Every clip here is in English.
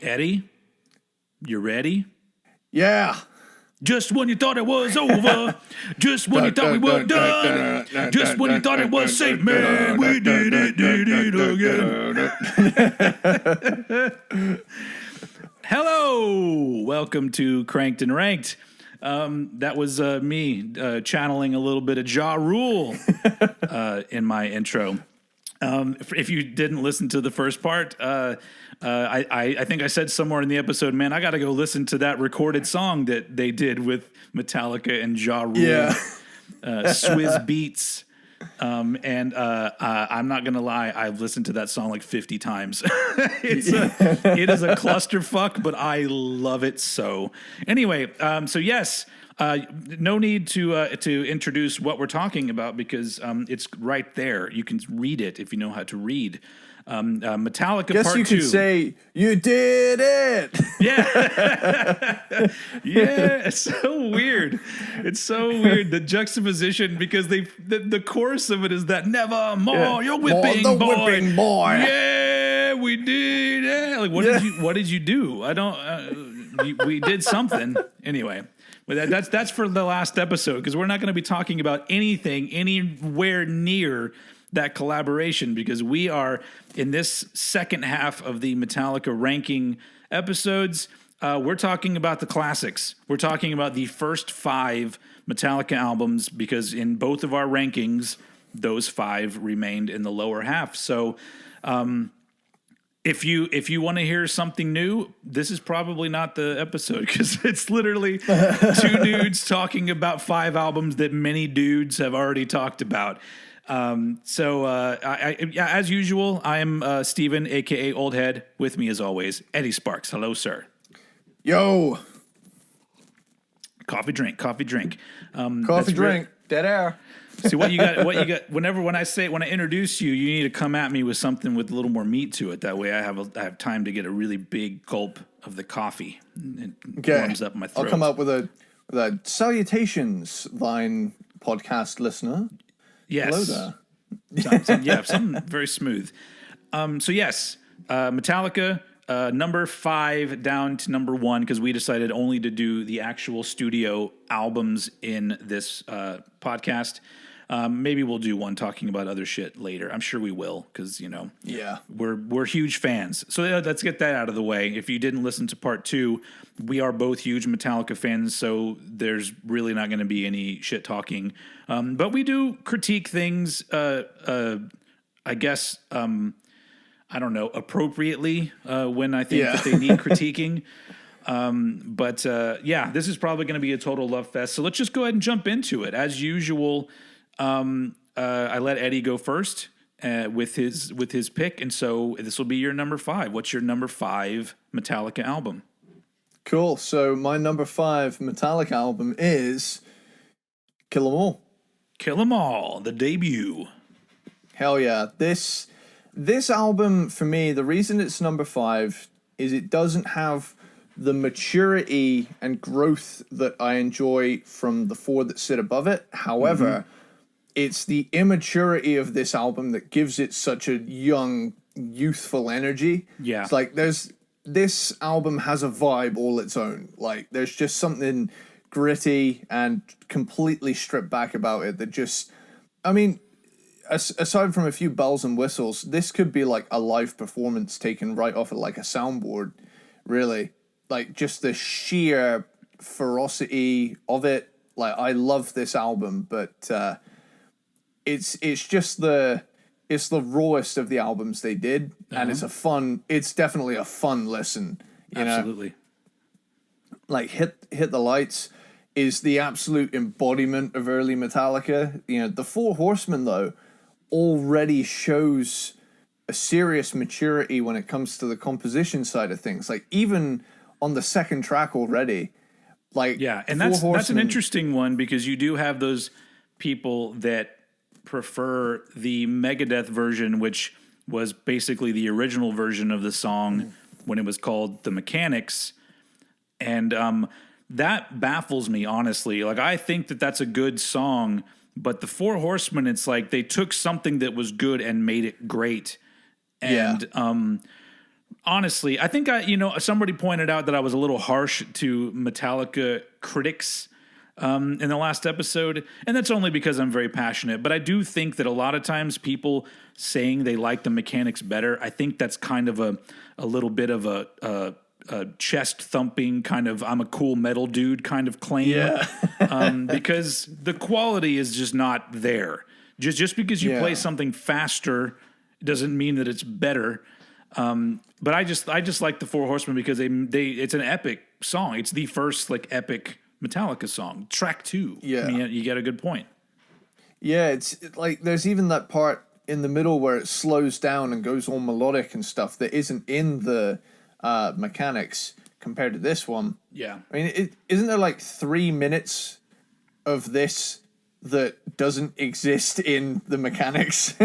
Eddie, you ready? Yeah. Just when you thought it was over, just when you thought we were done, just when you thought it was safe, man, we did it again. Hello, welcome to Cranked and Ranked. That was me channeling a little bit of Ja Rule in my intro. If you didn't listen to the first part, I think I said somewhere in the episode, man, I got to go listen to that recorded song that they did with Metallica and Ja Rule. Yeah. Swizz Beats. And I'm not going to lie, I've listened to that song like 50 times. It is a clusterfuck, but I love it so. Anyway, so yes, no need to introduce what we're talking about because it's right there. You can read it if you know how to read. Metallica Guess Part 2. You could say, you did it! Yeah. Yeah, it's so weird. It's so weird, the juxtaposition, because the chorus of it is that never more, you're whipping the boy. whipping boy. Yeah, we did it. Like, what did you do? I don't, we did something. Anyway. But that's for the last episode, because we're not going to be talking about anything anywhere near that collaboration, because we are in this second half of the Metallica ranking episodes. We're talking about the classics. We're talking about the first 5 Metallica albums, because in both of our rankings, those 5 remained in the lower half. So, If you want to hear something new, this is probably not the episode, because it's literally 2 dudes talking about 5 albums that many dudes have already talked about. As usual, I am Steven, a.k.a. Oldhead. With me, as always, Eddie Sparxx. Hello, sir. Yo. Coffee drink. Coffee drink. Dead air. See what you got. When I introduce you, you need to come at me with something with a little more meat to it. That way, I have time to get a really big gulp of the coffee. It warms up my throat. I'll come up with a salutations, thine podcast listener. Yes. Hello there. Something very smooth. So yes, Metallica, number 5 down to number 1, because we decided only to do the actual studio albums in this podcast. Maybe we'll do one talking about other shit later. I'm sure we will, because we're huge fans. So let's get that out of the way. If you didn't listen to part 2, we are both huge Metallica fans, so there's really not going to be any shit talking. But we do critique things. I guess I don't know, appropriately when I think that they need critiquing. But this is probably going to be a total love fest. So let's just go ahead and jump into it. As usual, I let Eddie go first with his pick, and so this will be your number 5. What's your number 5 Metallica album? Cool. So my number 5 Metallica album is Kill 'Em All. Kill 'Em All, the debut. Hell yeah. This album, for me, the reason it's number 5 is it doesn't have the maturity and growth that I enjoy from the 4 that sit above it. However, it's the immaturity of this album that gives it such a young, youthful energy. Yeah. It's like this album has a vibe all its own. Like, there's just something gritty and completely stripped back about it that just, I mean, aside from a few bells and whistles, this could be like a live performance taken right off of like a soundboard, really. Like, just the sheer ferocity of it. Like, I love this album, but it's just it's the rawest of the albums they did, and it's definitely a fun listen. Absolutely. Like, Hit the Lights is the absolute embodiment of early Metallica. The Four Horsemen, though, already shows a serious maturity when it comes to the composition side of things. Like, even on the second track already, like, and that's an interesting one, because you do have those people that prefer the Megadeth version, which was basically the original version of the song when it was called The Mechanics. And that baffles me, honestly. Like, I think that that's a good song, but the Four Horsemen, it's like they took something that was good and made it great. And honestly, I think somebody pointed out that I was a little harsh to Metallica critics in the last episode, and that's only because I'm very passionate. But I do think that a lot of times people saying they like the Mechanics better, I think that's kind of a little bit of a chest thumping kind of I'm a cool metal dude kind of claim, because the quality is just not there. Just because you play something faster doesn't mean that it's better. But I just like the Four Horsemen because they it's an epic song. It's the first like epic Metallica song. Track 2. Yeah. I mean, you get a good point. Yeah, it's like there's even that part in the middle where it slows down and goes all melodic and stuff that isn't in the Mechanics compared to this one. Yeah. I mean, isn't there like 3 minutes of this that doesn't exist in the Mechanics?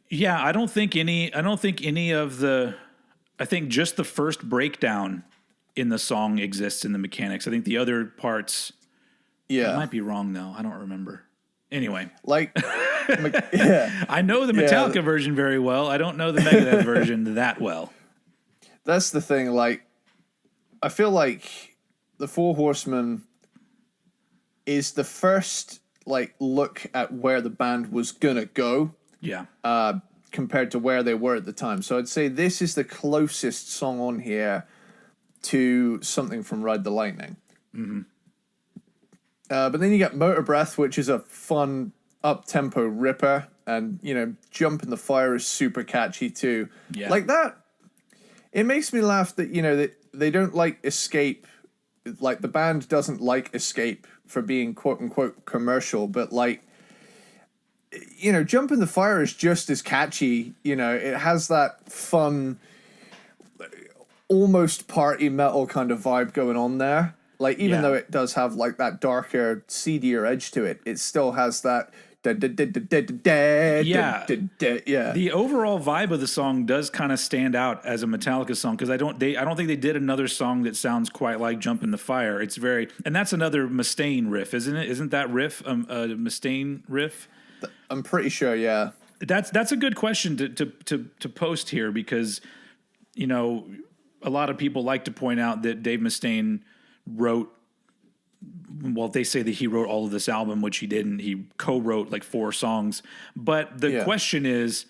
Yeah, I think just the first breakdown in the song exists in the Mechanics. I think the other parts, I might be wrong though. I don't remember. Anyway, like, I know the Metallica version very well. I don't know the Megadeth version that well. That's the thing. Like, I feel like the Four Horsemen is the first like look at where the band was gonna go. Yeah. Compared to where they were at the time. So I'd say this is the closest song on here to something from Ride the Lightning. Mm-hmm. But then you get Motor Breath, which is a fun up-tempo ripper. And, Jump in the Fire is super catchy too. Yeah. Like that, it makes me laugh that, that they don't like Escape. Like, the band doesn't like Escape for being quote-unquote commercial, but like, Jump in the Fire is just as catchy. It has that fun, almost party metal kind of vibe going on there. Like, even though it does have like that darker, seedier edge to it, it still has that. Yeah. The overall vibe of the song does kind of stand out as a Metallica song because I don't think they did another song that sounds quite like Jump in the Fire. It's and that's another Mustaine riff, isn't it? Isn't that riff a Mustaine riff? I'm pretty sure, yeah. That's a good question to post here because, a lot of people like to point out that Dave Mustaine wrote. Well, they say that he wrote all of this album, which he didn't. He co-wrote like 4 songs. But the question is,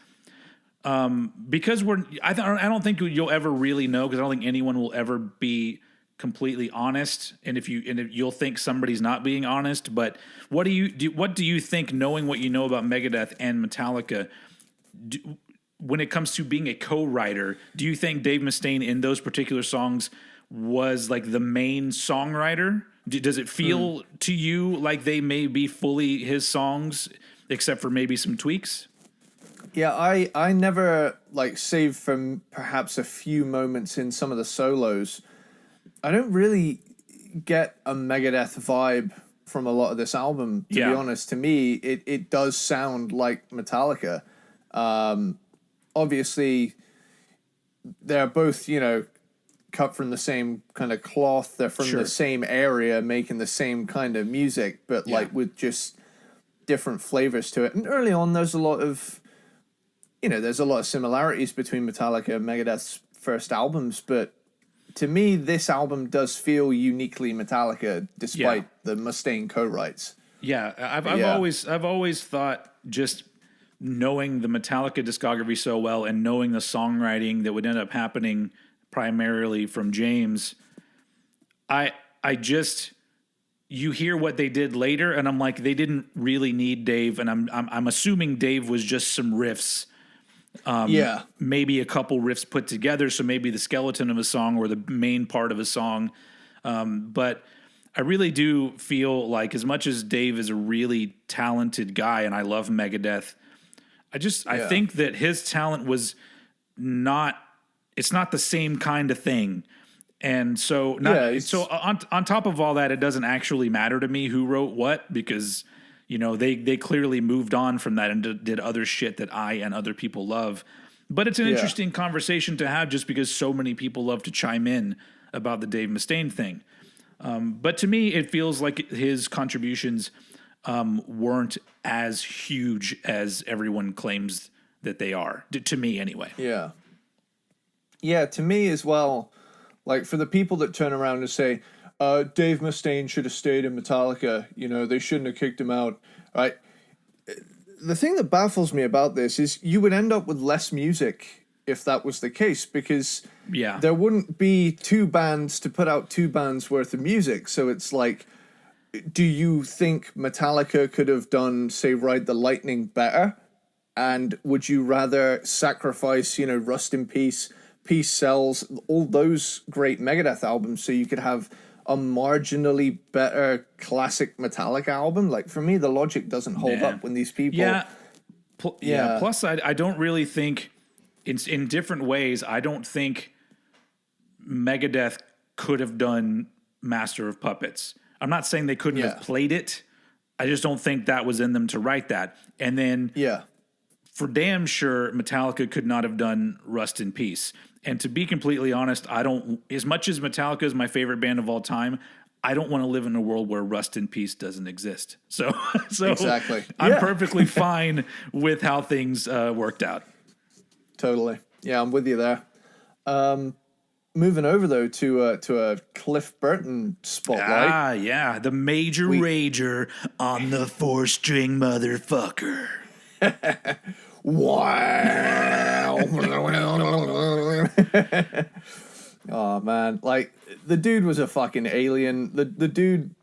because I don't think you'll ever really know because I don't think anyone will ever be completely honest, and if you'll think somebody's not being honest, but what do you think, knowing what you know about Megadeth and Metallica, when it comes to being a co-writer, do you think Dave Mustaine in those particular songs was like the main songwriter? Does it feel to you like they may be fully his songs, except for maybe some tweaks? Yeah, I never, like, save from perhaps a few moments in some of the solos, I don't really get a Megadeth vibe from a lot of this album, to be honest. To me, it does sound like Metallica. Obviously, they're both, cut from the same kind of cloth. They're from the same area, making the same kind of music, but like with just different flavors to it. And early on, there's a lot of similarities between Metallica and Megadeth's first albums, but to me, this album does feel uniquely Metallica, despite the Mustaine co-writes. Yeah, I've always thought, just knowing the Metallica discography so well and knowing the songwriting that would end up happening primarily from James, you hear what they did later, and I'm like, they didn't really need Dave, and I'm assuming Dave was just some riffs. Maybe a couple riffs put together, so maybe the skeleton of a song or the main part of a song. But I really do feel like, as much as Dave is a really talented guy, and I love Megadeth, I think that his talent was it's not the same kind of thing. And so on top of all that, it doesn't actually matter to me who wrote what, because they clearly moved on from that and did other shit that I and other people love. But it's an interesting conversation to have just because so many people love to chime in about the Dave Mustaine thing. But to me, it feels like his contributions weren't as huge as everyone claims that they are, to me anyway. Yeah. Yeah, to me as well, like for the people that turn around and say, Dave Mustaine should have stayed in Metallica, they shouldn't have kicked him out, right? The thing that baffles me about this is you would end up with less music if that was the case, because there wouldn't be two bands to put out two bands worth of music. So it's like, do you think Metallica could have done, say, Ride the Lightning better? And would you rather sacrifice, Rust in Peace, Peace Sells, all those great Megadeth albums so you could have a marginally better classic Metallica album? Like, for me, the logic doesn't hold up when these people... Plus, I don't really think, in different ways, I don't think Megadeth could have done Master of Puppets. I'm not saying they couldn't have played it. I just don't think that was in them to write that. And then... for damn sure, Metallica could not have done Rust in Peace. And to be completely honest, as much as Metallica is my favorite band of all time, I don't want to live in a world where Rust in Peace doesn't exist. So exactly. I'm perfectly fine with how things worked out. Totally. Yeah, I'm with you there. Moving over though to a Cliff Burton spotlight. The major rager on the 4-string motherfucker. Wow. Oh man, like the dude was a fucking alien. The dude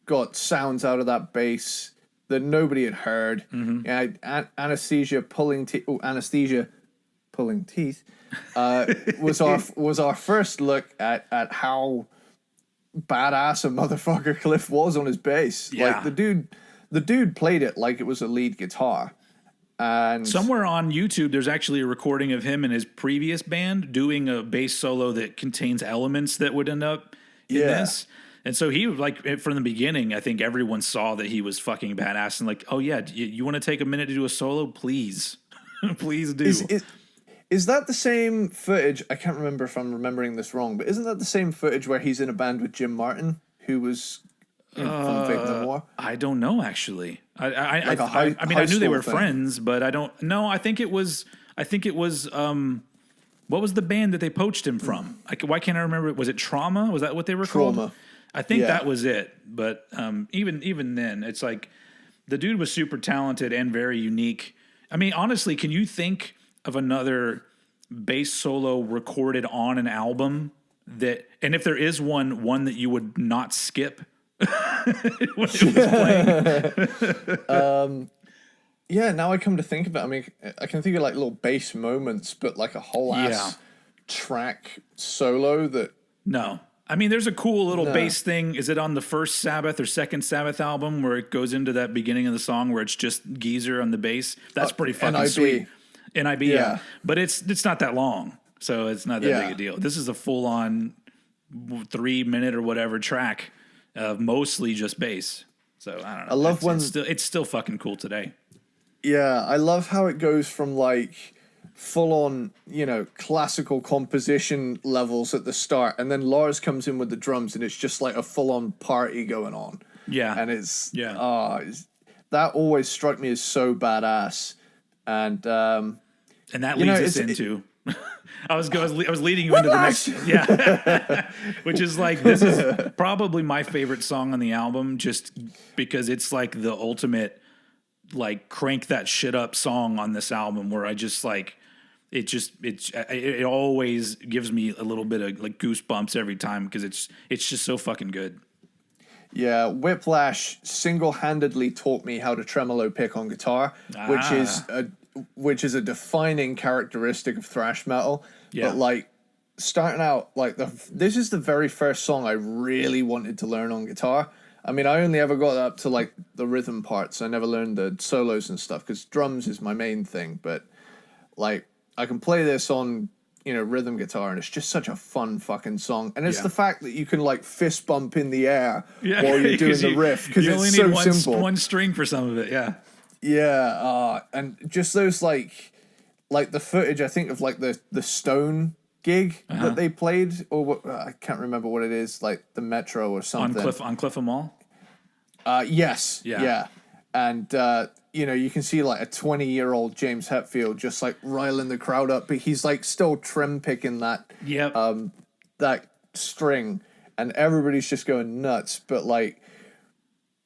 got sounds out of that bass that nobody had heard. Anesthesia pulling teeth was our first look at how badass a motherfucker Cliff was on his bass. Like the dude played it like it was a lead guitar. And somewhere on YouTube, there's actually a recording of him and his previous band doing a bass solo that contains elements that would end up in this. And so he, like, from the beginning, I think everyone saw that he was fucking badass and like, oh yeah, you want to take a minute to do a solo? Please. Please do. Is that the same footage? I can't remember if I'm remembering this wrong, but isn't that the same footage where he's in a band with Jim Martin, who was from Faith No More? I don't know, actually. I knew they were friends, but I don't know. I think it was what was the band that they poached him from? Why can't I remember? Was it Trauma? Was that what they were called? I think that was it. But even then, it's like the dude was super talented and very unique. I mean, honestly, can you think of another bass solo recorded on an album that, and if there is one that you would not skip when it was playing? Now I come to think of it, I mean, I can think of like little bass moments, but like a whole ass track solo that... No. I mean, there's a cool little bass thing. Is it on the first Sabbath or second Sabbath album where it goes into that beginning of the song where it's just Geezer on the bass? That's pretty fucking NIB. Sweet. NIB, yeah. But it's not that long, so it's not that big a deal. This is a full-on 3-minute or whatever track of mostly just bass. So, I don't know. I love it's still fucking cool today. Yeah, I love how it goes from like full-on, classical composition levels at the start, and then Lars comes in with the drums, and it's just like a full-on party going on. Yeah, and that always struck me as so badass, and that leads us into. I was leading you into the next, which is like, this is probably my favorite song on the album, just because it's like the ultimate, like, crank that shit up song on this album, where I just like, it always gives me a little bit of like goosebumps every time, because it's just so fucking good. Yeah, Whiplash single-handedly taught me how to tremolo pick on guitar, which is a defining characteristic of thrash metal. Yeah. But like starting out, like this is the very first song I really wanted to learn on guitar. I mean, I only ever got up to like the rhythm parts. I never learned the solos and stuff because drums is my main thing. But like, I can play this on rhythm guitar, and it's just such a fun fucking song. And it's Yeah. the fact that you can like fist bump in the air Yeah, while you're doing the riff, because it's so simple. one string for some of it. Yeah. Yeah, and just those like the footage, I think, of like the Stone gig that they played, or what, I can't remember what it is, like the Metro or something. On Cliff Mall? Yes. Yeah. Yeah. And you can see like a 20-year-old James Hetfield just like riling the crowd up, but he's like still trim picking that that string, and everybody's just going nuts. But like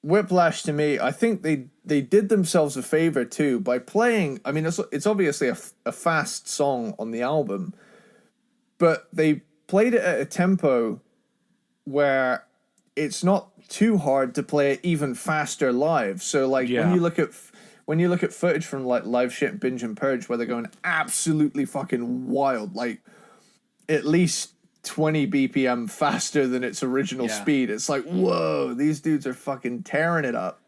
Whiplash, to me, I think they did themselves a favor too by playing. I mean, it's obviously a fast song on the album, but they played it at a tempo where it's not too hard to play it even faster live. So like when you look at footage from like Live Shit, Binge and Purge, where they're going absolutely fucking wild, like at least 20 BPM faster than its original speed. It's like, whoa, these dudes are fucking tearing it up.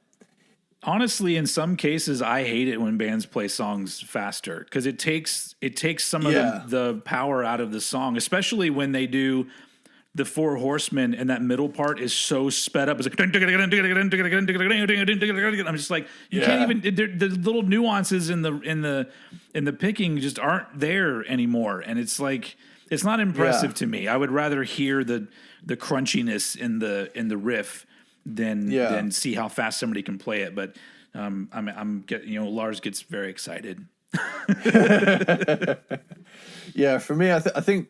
Honestly, in some cases, I hate it when bands play songs faster, because it takes some of the power out of the song, especially when they do the Four Horsemen, and that middle part is so sped up. It's like, I'm just like, you can't even, the little nuances in the picking just aren't there anymore. And it's like, it's not impressive to me. I would rather hear the crunchiness in the riff than see how fast somebody can play it. But I'm getting, Lars gets very excited. Yeah, for me, I think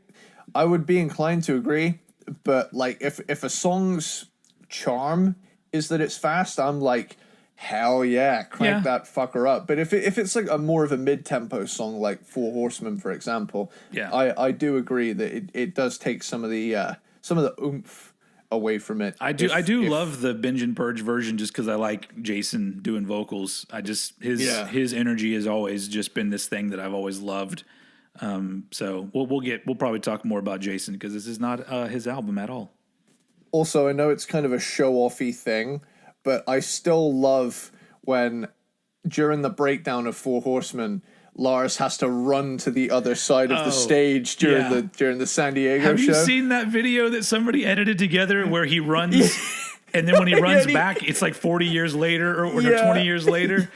I would be inclined to agree. But like, if a song's charm is that it's fast, I'm like, hell yeah, crank that fucker up. But if it's like a more of a mid-tempo song, like Four Horsemen, for example, I do agree that it does take some of the oomph away from it. I do love the Binge and Purge version, just because I like Jason doing vocals. His energy has always just been this thing that I've always loved. So we'll probably talk more about Jason, because this is not his album at all. Also, I know it's kind of a show-offy thing, but I still love when, during the breakdown of Four Horsemen, Lars has to run to the other side of the stage during the San Diego show. Have you seen that video that somebody edited together where he runs and then when he runs back, it's like 40 years later or 20 years later?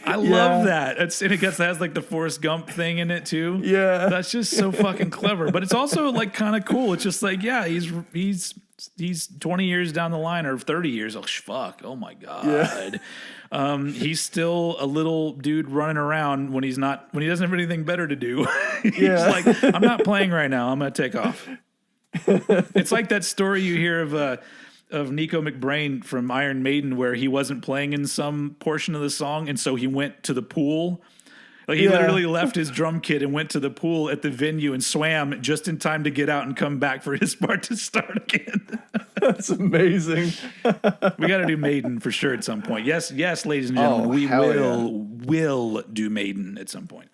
I love that. It has like the Forrest Gump thing in it too. Yeah. That's just so fucking clever. But it's also like kind of cool. It's just like, he's 20 years down the line, or 30 years. Oh, fuck. Oh my God. Yeah. He's still a little dude running around when he doesn't have anything better to do. He's like, I'm not playing right now. I'm going to take off. It's like that story you hear of Nico McBrain from Iron Maiden, where he wasn't playing in some portion of the song, and so he went to the pool. Like, he literally left his drum kit and went to the pool at the venue and swam just in time to get out and come back for his part to start again. That's amazing. We got to do Maiden for sure at some point. Yes, ladies and gentlemen, we will do Maiden at some point.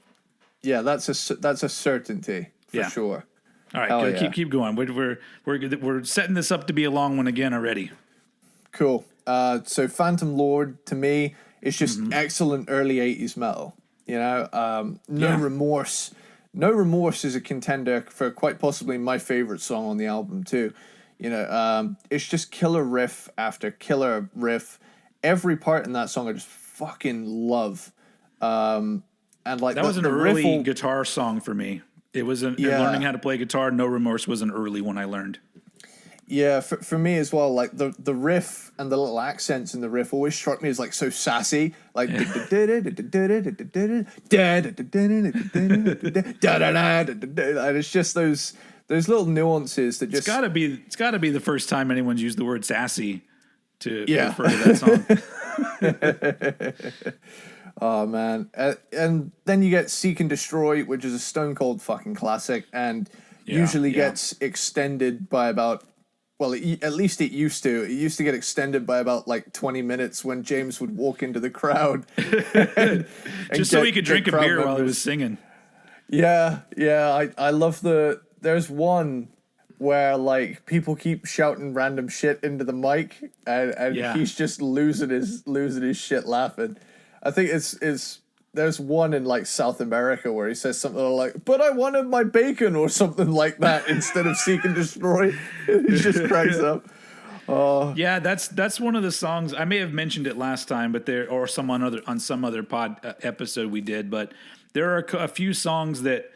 Yeah, that's a certainty for sure. All right, keep going. We're setting this up to be a long one again already. Cool. So Phantom Lord, to me, is just excellent early 80s metal. No Remorse. No Remorse is a contender for quite possibly my favorite song on the album too. It's just killer riff after killer riff. Every part in that song I just fucking love. And like that was an early guitar song for me. It was learning how to play guitar. No Remorse was an early one I learned. Yeah, for me as well. Like the riff and the little accents in the riff always struck me as like so sassy. Like and it's just those little nuances that just. It's gotta be the first time anyone's used the word sassy to refer to that song. Oh man, and then you get Seek and Destroy, which is a stone cold fucking classic, and usually gets extended by about. Well, at least it used to. It used to get extended by about like 20 minutes when James would walk into the crowd. and just so he could drink a beer while he was singing. Yeah. I love there's one where like people keep shouting random shit into the mic and he's just losing his shit laughing. I think it's there's one in like South America where he says something like, "But I wanted my bacon" or something like that instead of "Seek and Destroy." He just cracks up. Yeah, that's one of the songs. I may have mentioned it last time, but there or on some other pod episode we did. But there are a few songs that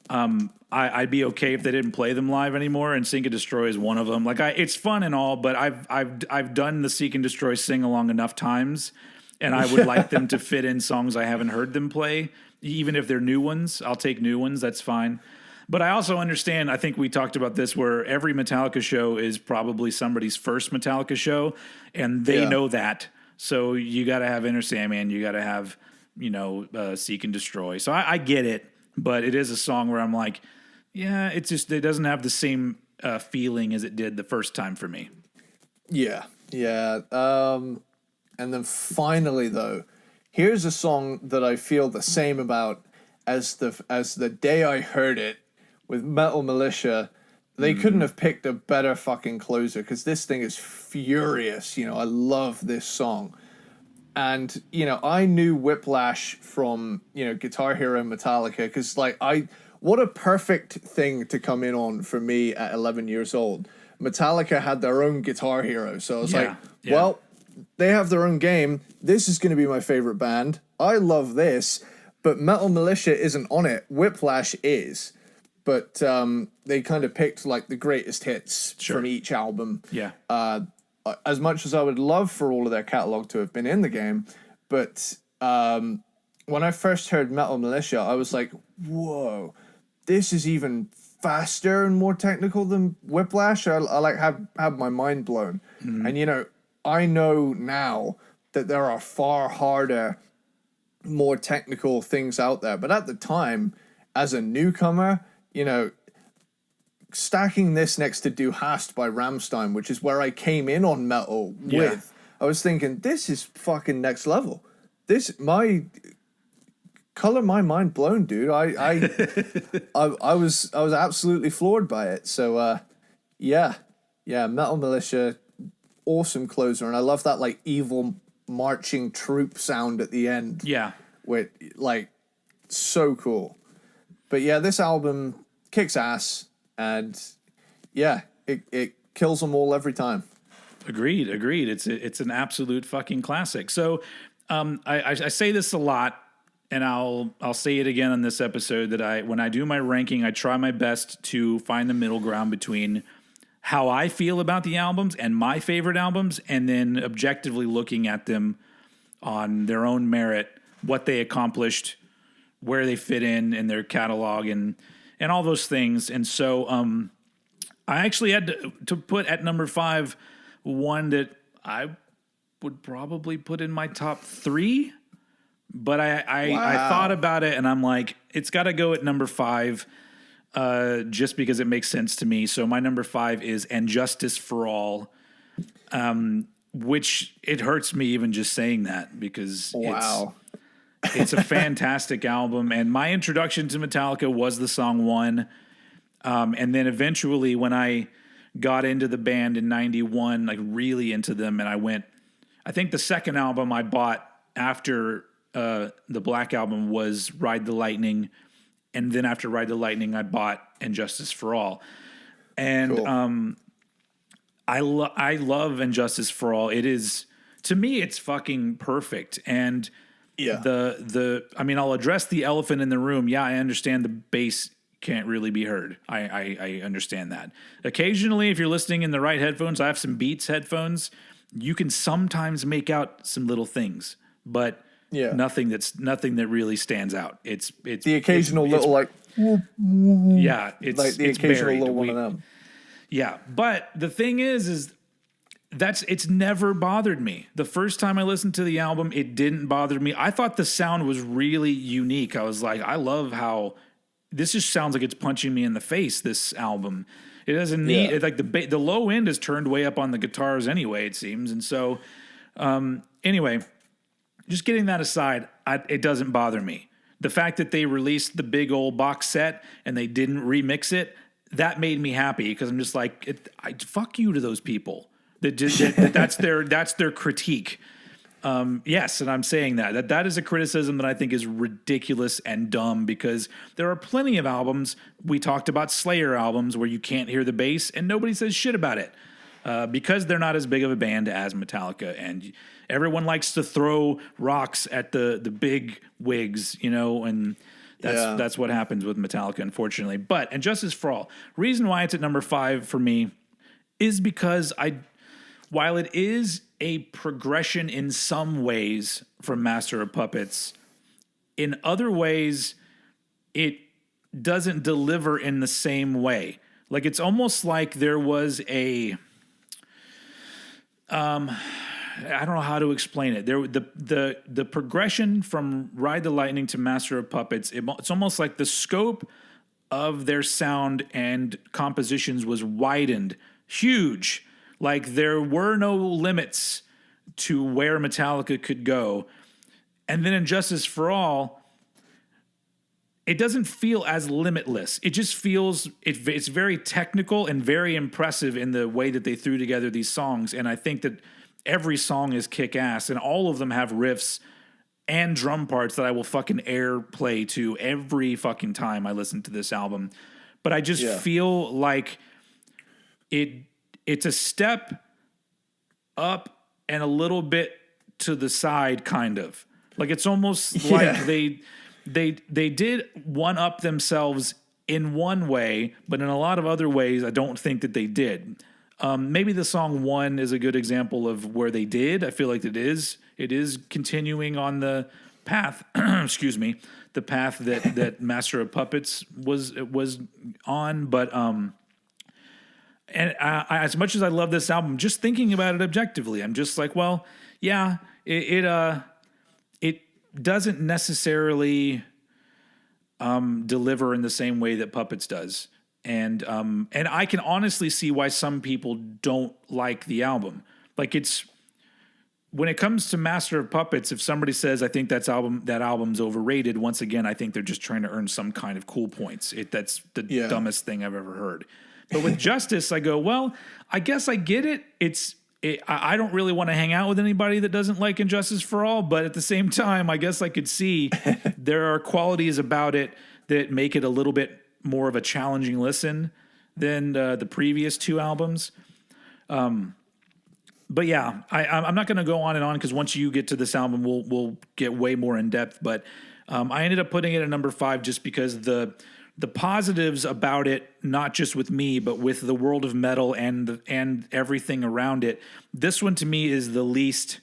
I'd be okay if they didn't play them live anymore, and "Seek and Destroy" is one of them. Like it's fun and all, but I've done the "Seek and Destroy" sing along enough times, and I would like them to fit in songs I haven't heard them play, even if they're new ones. I'll take new ones. That's fine. But I also understand, I think we talked about this, where every Metallica show is probably somebody's first Metallica show, and they know that. So you got to have Enter Sandman, you got to have, Seek and Destroy. So I get it, but it is a song where I'm like, yeah, it doesn't have the same feeling as it did the first time for me. Yeah. And then finally, though, here's a song that I feel the same about as the day I heard it. With Metal Militia, they couldn't have picked a better fucking closer, because this thing is furious. I love this song. And, I knew Whiplash from, Guitar Hero and Metallica, because, what a perfect thing to come in on for me at 11 years old. Metallica had their own Guitar Hero, so I was well, they have their own game. This is going to be my favorite band. I love this, but Metal Militia isn't on it. Whiplash is. But they kind of picked the greatest hits from each album. Yeah. As much as I would love for all of their catalog to have been in the game, but when I first heard Metal Militia, I was like, "Whoa, this is even faster and more technical than Whiplash." I have my mind blown. And I know now that there are far harder, more technical things out there. But at the time, as a newcomer, stacking this next to Du Hast by Rammstein, which is where I came in on metal with, I was thinking, this is fucking next level. Color my mind blown, dude. I was absolutely floored by it. So yeah, Metal Militia, awesome closer, and I love that evil marching troop sound at the end. Yeah, with so cool. But yeah, this album kicks ass, and it kills them all every time. Agreed. It's an absolute fucking classic. So I say this a lot, and I'll say it again on this episode, that when I do my ranking, I try my best to find the middle ground between how I feel about the albums and my favorite albums, and then objectively looking at them on their own merit, what they accomplished, where they fit in their catalog, and all those things. And so I actually had to put at number 5 one that I would probably put in my top 3, but I thought about it, and I'm like, it's got to go at number 5 just because it makes sense to me. So my number 5 is "And Justice for All," which it hurts me even just saying that, because it's a fantastic album, and my introduction to Metallica was the song "One," and then eventually when I got into the band in '91, really into them, and I think the second album I bought after the Black Album was "Ride the Lightning," and then after "Ride the Lightning," I bought "And Justice for All," and cool. I love "And Justice for All." It is, to me, it's fucking perfect. And I'll address the elephant in the room. Yeah, I understand the bass can't really be heard. I understand that. Occasionally, if you're listening in the right headphones, I have some Beats headphones, you can sometimes make out some little things, but nothing that really stands out. It's the occasional little it's the occasional little one of them. Yeah, but the thing is it's never bothered me. The first time I listened to the album, it didn't bother me. I thought the sound was really unique. I was like, I love how this just sounds like it's punching me in the face, this album. It doesn't need the low end is turned way up on the guitars anyway, it seems. And so anyway, just getting that aside, it doesn't bother me. The fact that they released the big old box set and they didn't remix it, that made me happy, because I'm just like, fuck you to those people. That's their critique. Yes, and I'm saying that is a criticism that I think is ridiculous and dumb because there are plenty of albums. We talked about Slayer albums where you can't hear the bass and nobody says shit about it because they're not as big of a band as Metallica, and everyone likes to throw rocks at the big wigs, and that's what happens with Metallica, unfortunately. But and Justice for All, reason why it's at number 5 for me is because while it is a progression in some ways from Master of Puppets, in other ways, it doesn't deliver in the same way. Like, it's almost like there was I don't know how to explain it. The progression from Ride the Lightning to Master of Puppets, it's almost like the scope of their sound and compositions was widened, huge. Like, there were no limits to where Metallica could go. And then in Justice for All, it doesn't feel as limitless. It just feels, it's very technical and very impressive in the way that they threw together these songs. And I think that every song is kick-ass, and all of them have riffs and drum parts that I will fucking airplay to every fucking time I listen to this album. But I just feel like it's a step up and a little bit to the side, kind of. Like, it's almost like they did one up themselves in one way, but in a lot of other ways, I don't think that they did. Maybe the song One is a good example of where they did. I feel like it is continuing on the path, excuse me, the path that Master of Puppets was on, but and as much as I love this album, just thinking about it objectively, I'm just like, well, yeah, it doesn't necessarily deliver in the same way that Puppets does, and I can honestly see why some people don't like the album. Like, it's when it comes to Master of Puppets, if somebody says I think that album's overrated, once again, I think they're just trying to earn some kind of cool points. That's the dumbest thing I've ever heard. But with Justice, I go, well, I guess I get it. I don't really want to hang out with anybody that doesn't like Injustice for All, but at the same time, I guess I could see there are qualities about it that make it a little bit more of a challenging listen than the previous two albums. But yeah, I'm not going to go on and on because once you get to this album, we'll get way more in depth. But I ended up putting it at number 5 just because the positives about it, not just with me, but with the world of metal and everything around it, this one to me is the least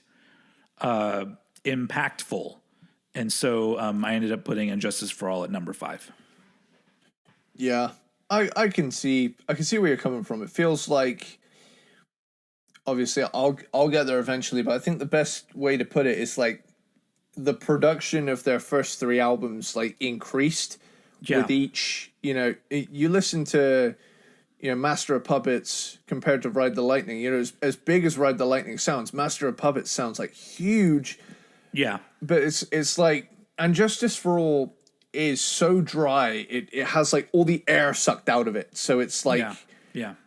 impactful. And so I ended up putting Injustice for All at number 5. Yeah, I can see where you're coming from. It feels like, obviously, I'll get there eventually, but I think the best way to put it is like the production of their first 3 albums like increased with each. You listen to Master of Puppets compared to Ride the Lightning. As big as Ride the Lightning sounds, Master of Puppets sounds like huge. Yeah, but it's like, and Justice for All is so dry. It has like all the air sucked out of it, so it's like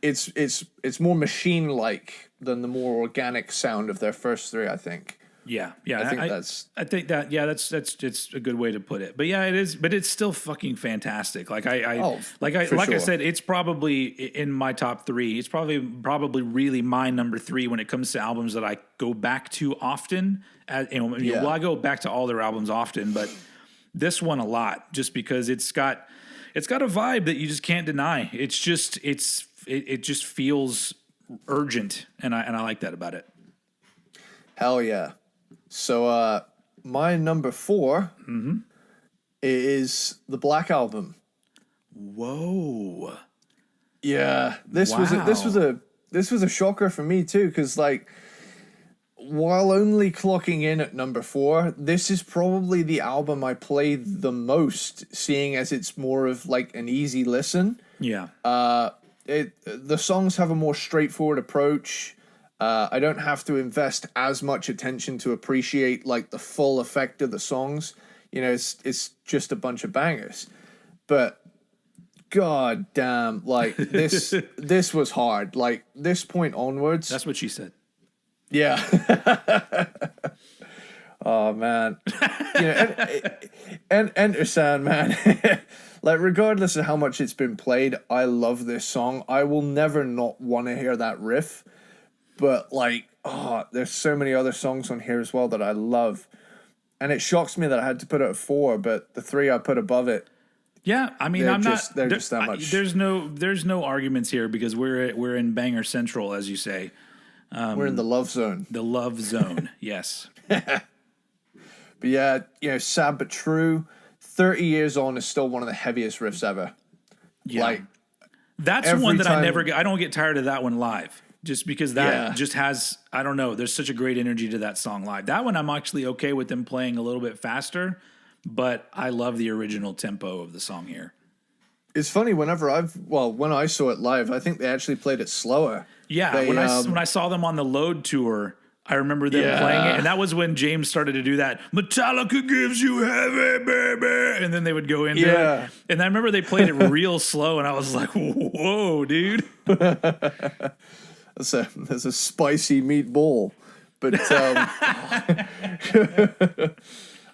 it's more machine like than the more organic sound of their first 3, I think. Yeah. I think that's it's a good way to put it. But yeah, it is. But it's still fucking fantastic. Like I said, it's probably in my top 3. It's probably really my number 3 when it comes to albums that I go back to often. Well, I go back to all their albums often, but this one a lot, just because it's got a vibe that you just can't deny. It just feels urgent, and I like that about it. Hell yeah. So my number 4 is the Black Album. Whoa. Yeah, this was a shocker for me too, because like, while only clocking in at number 4, this is probably the album I play the most, seeing as it's more of like an easy listen. Yeah. The songs have a more straightforward approach. I don't have to invest as much attention to appreciate like the full effect of the songs. It's just a bunch of bangers. But god damn, like this was hard. Like this point onwards. That's what she said. Yeah. Oh man, and Enter Sandman. Like, regardless of how much it's been played, I love this song. I will never not want to hear that riff. But like, there's so many other songs on here as well that I love, and it shocks me that I had to put it at 4, but the 3 I put above it. Yeah, I mean, They're just that much. There's no arguments here because we're in banger central, as you say. We're in the love zone. The love zone, yes. But yeah, sad but true. 30 years on is still one of the heaviest riffs ever. Yeah. Like, that's one that I don't get tired of that one live. Just because that just has, I don't know, there's such a great energy to that song live. That one I'm actually okay with them playing a little bit faster, but I love the original tempo of the song here. It's funny, when I saw it live, I think they actually played it slower. Yeah, when I saw them on the Load tour, I remember them playing it, and that was when James started to do that, Metallica gives you heavy, baby, and then they would go into it. And I remember they played it real slow, and I was like, whoa, dude. That's a spicy meatball. But,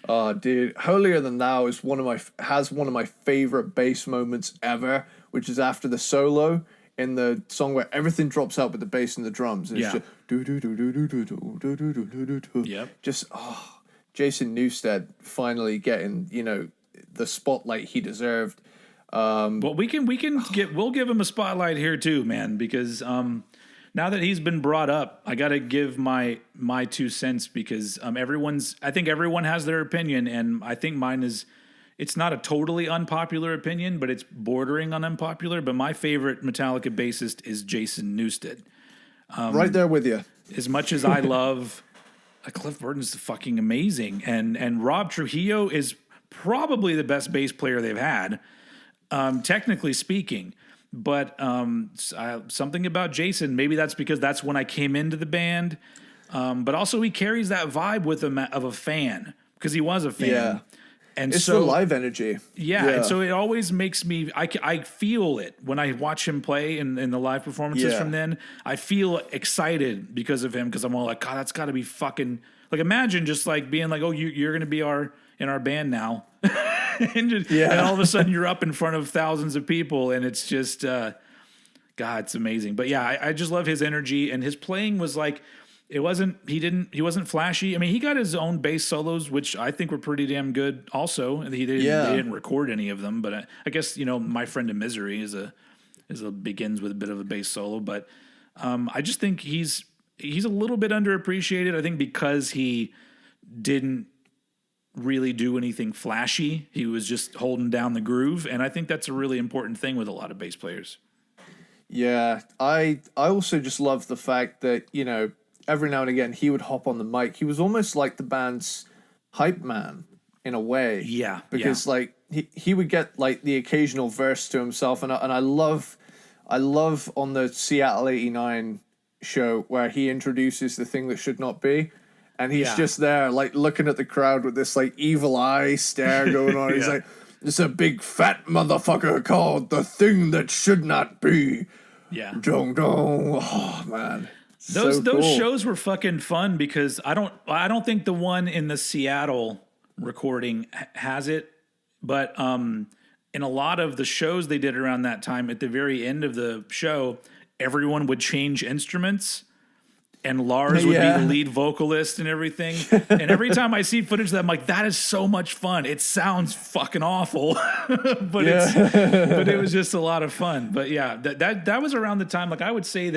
oh, dude, Holier Than Thou is has one of my favorite bass moments ever, which is after the solo in the song where everything drops out with the bass and the drums. And it's just do do do do do do do do do do do. Yep. Just Jason Newsted finally getting the spotlight he deserved. Well, we'll give him a spotlight here too, man, because now that he's been brought up, I got to give my 2 cents because I think everyone has their opinion, and I think mine is, it's not a totally unpopular opinion, but it's bordering on unpopular. But my favorite Metallica bassist is Jason Newsted. Right there with you. As much as I love Cliff Burton's fucking amazing, and Rob Trujillo is probably the best bass player they've had, technically speaking. But something about Jason, maybe that's because that's when I came into the band. But also he carries that vibe with him of a fan, because he was a fan. Yeah. And it's so the live energy. Yeah. And so it always makes me, I feel it when I watch him play in the live performances from then. I feel excited because of him, because I'm all like, God, that's got to be fucking, like, imagine just like being like, oh, you're going to be in our band now. and all of a sudden you're up in front of thousands of people, and it's just God, it's amazing. But yeah, I just love his energy, and his playing was like, he wasn't flashy. I mean, he got his own bass solos, which I think were pretty damn good also. They didn't record any of them, but I guess My Friend in Misery begins with a bit of a bass solo, but I just think he's a little bit underappreciated. I think because he didn't really do anything flashy. He was just holding down the groove, and I think that's a really important thing with a lot of bass players. Yeah, I also just love the fact that, every now and again he would hop on the mic. He was almost like the band's hype man in a way. Yeah. Because like he would get like the occasional verse to himself, and I love on the Seattle '89 show where he introduces The Thing That Should Not Be. And he's just there, like, looking at the crowd with this, like, evil eye stare going on. He's like, it's a big fat motherfucker called The Thing That Should Not Be. Yeah. Dong, dong. Oh, man. Those shows were fucking fun because I don't think the one in the Seattle recording has it. But in a lot of the shows they did around that time, at the very end of the show, everyone would change instruments. And Lars would be the lead vocalist and everything. And every time I see footage of that, I'm like, that is so much fun. It sounds fucking awful, but it was just a lot of fun. But yeah, that was around the time. Like, I would say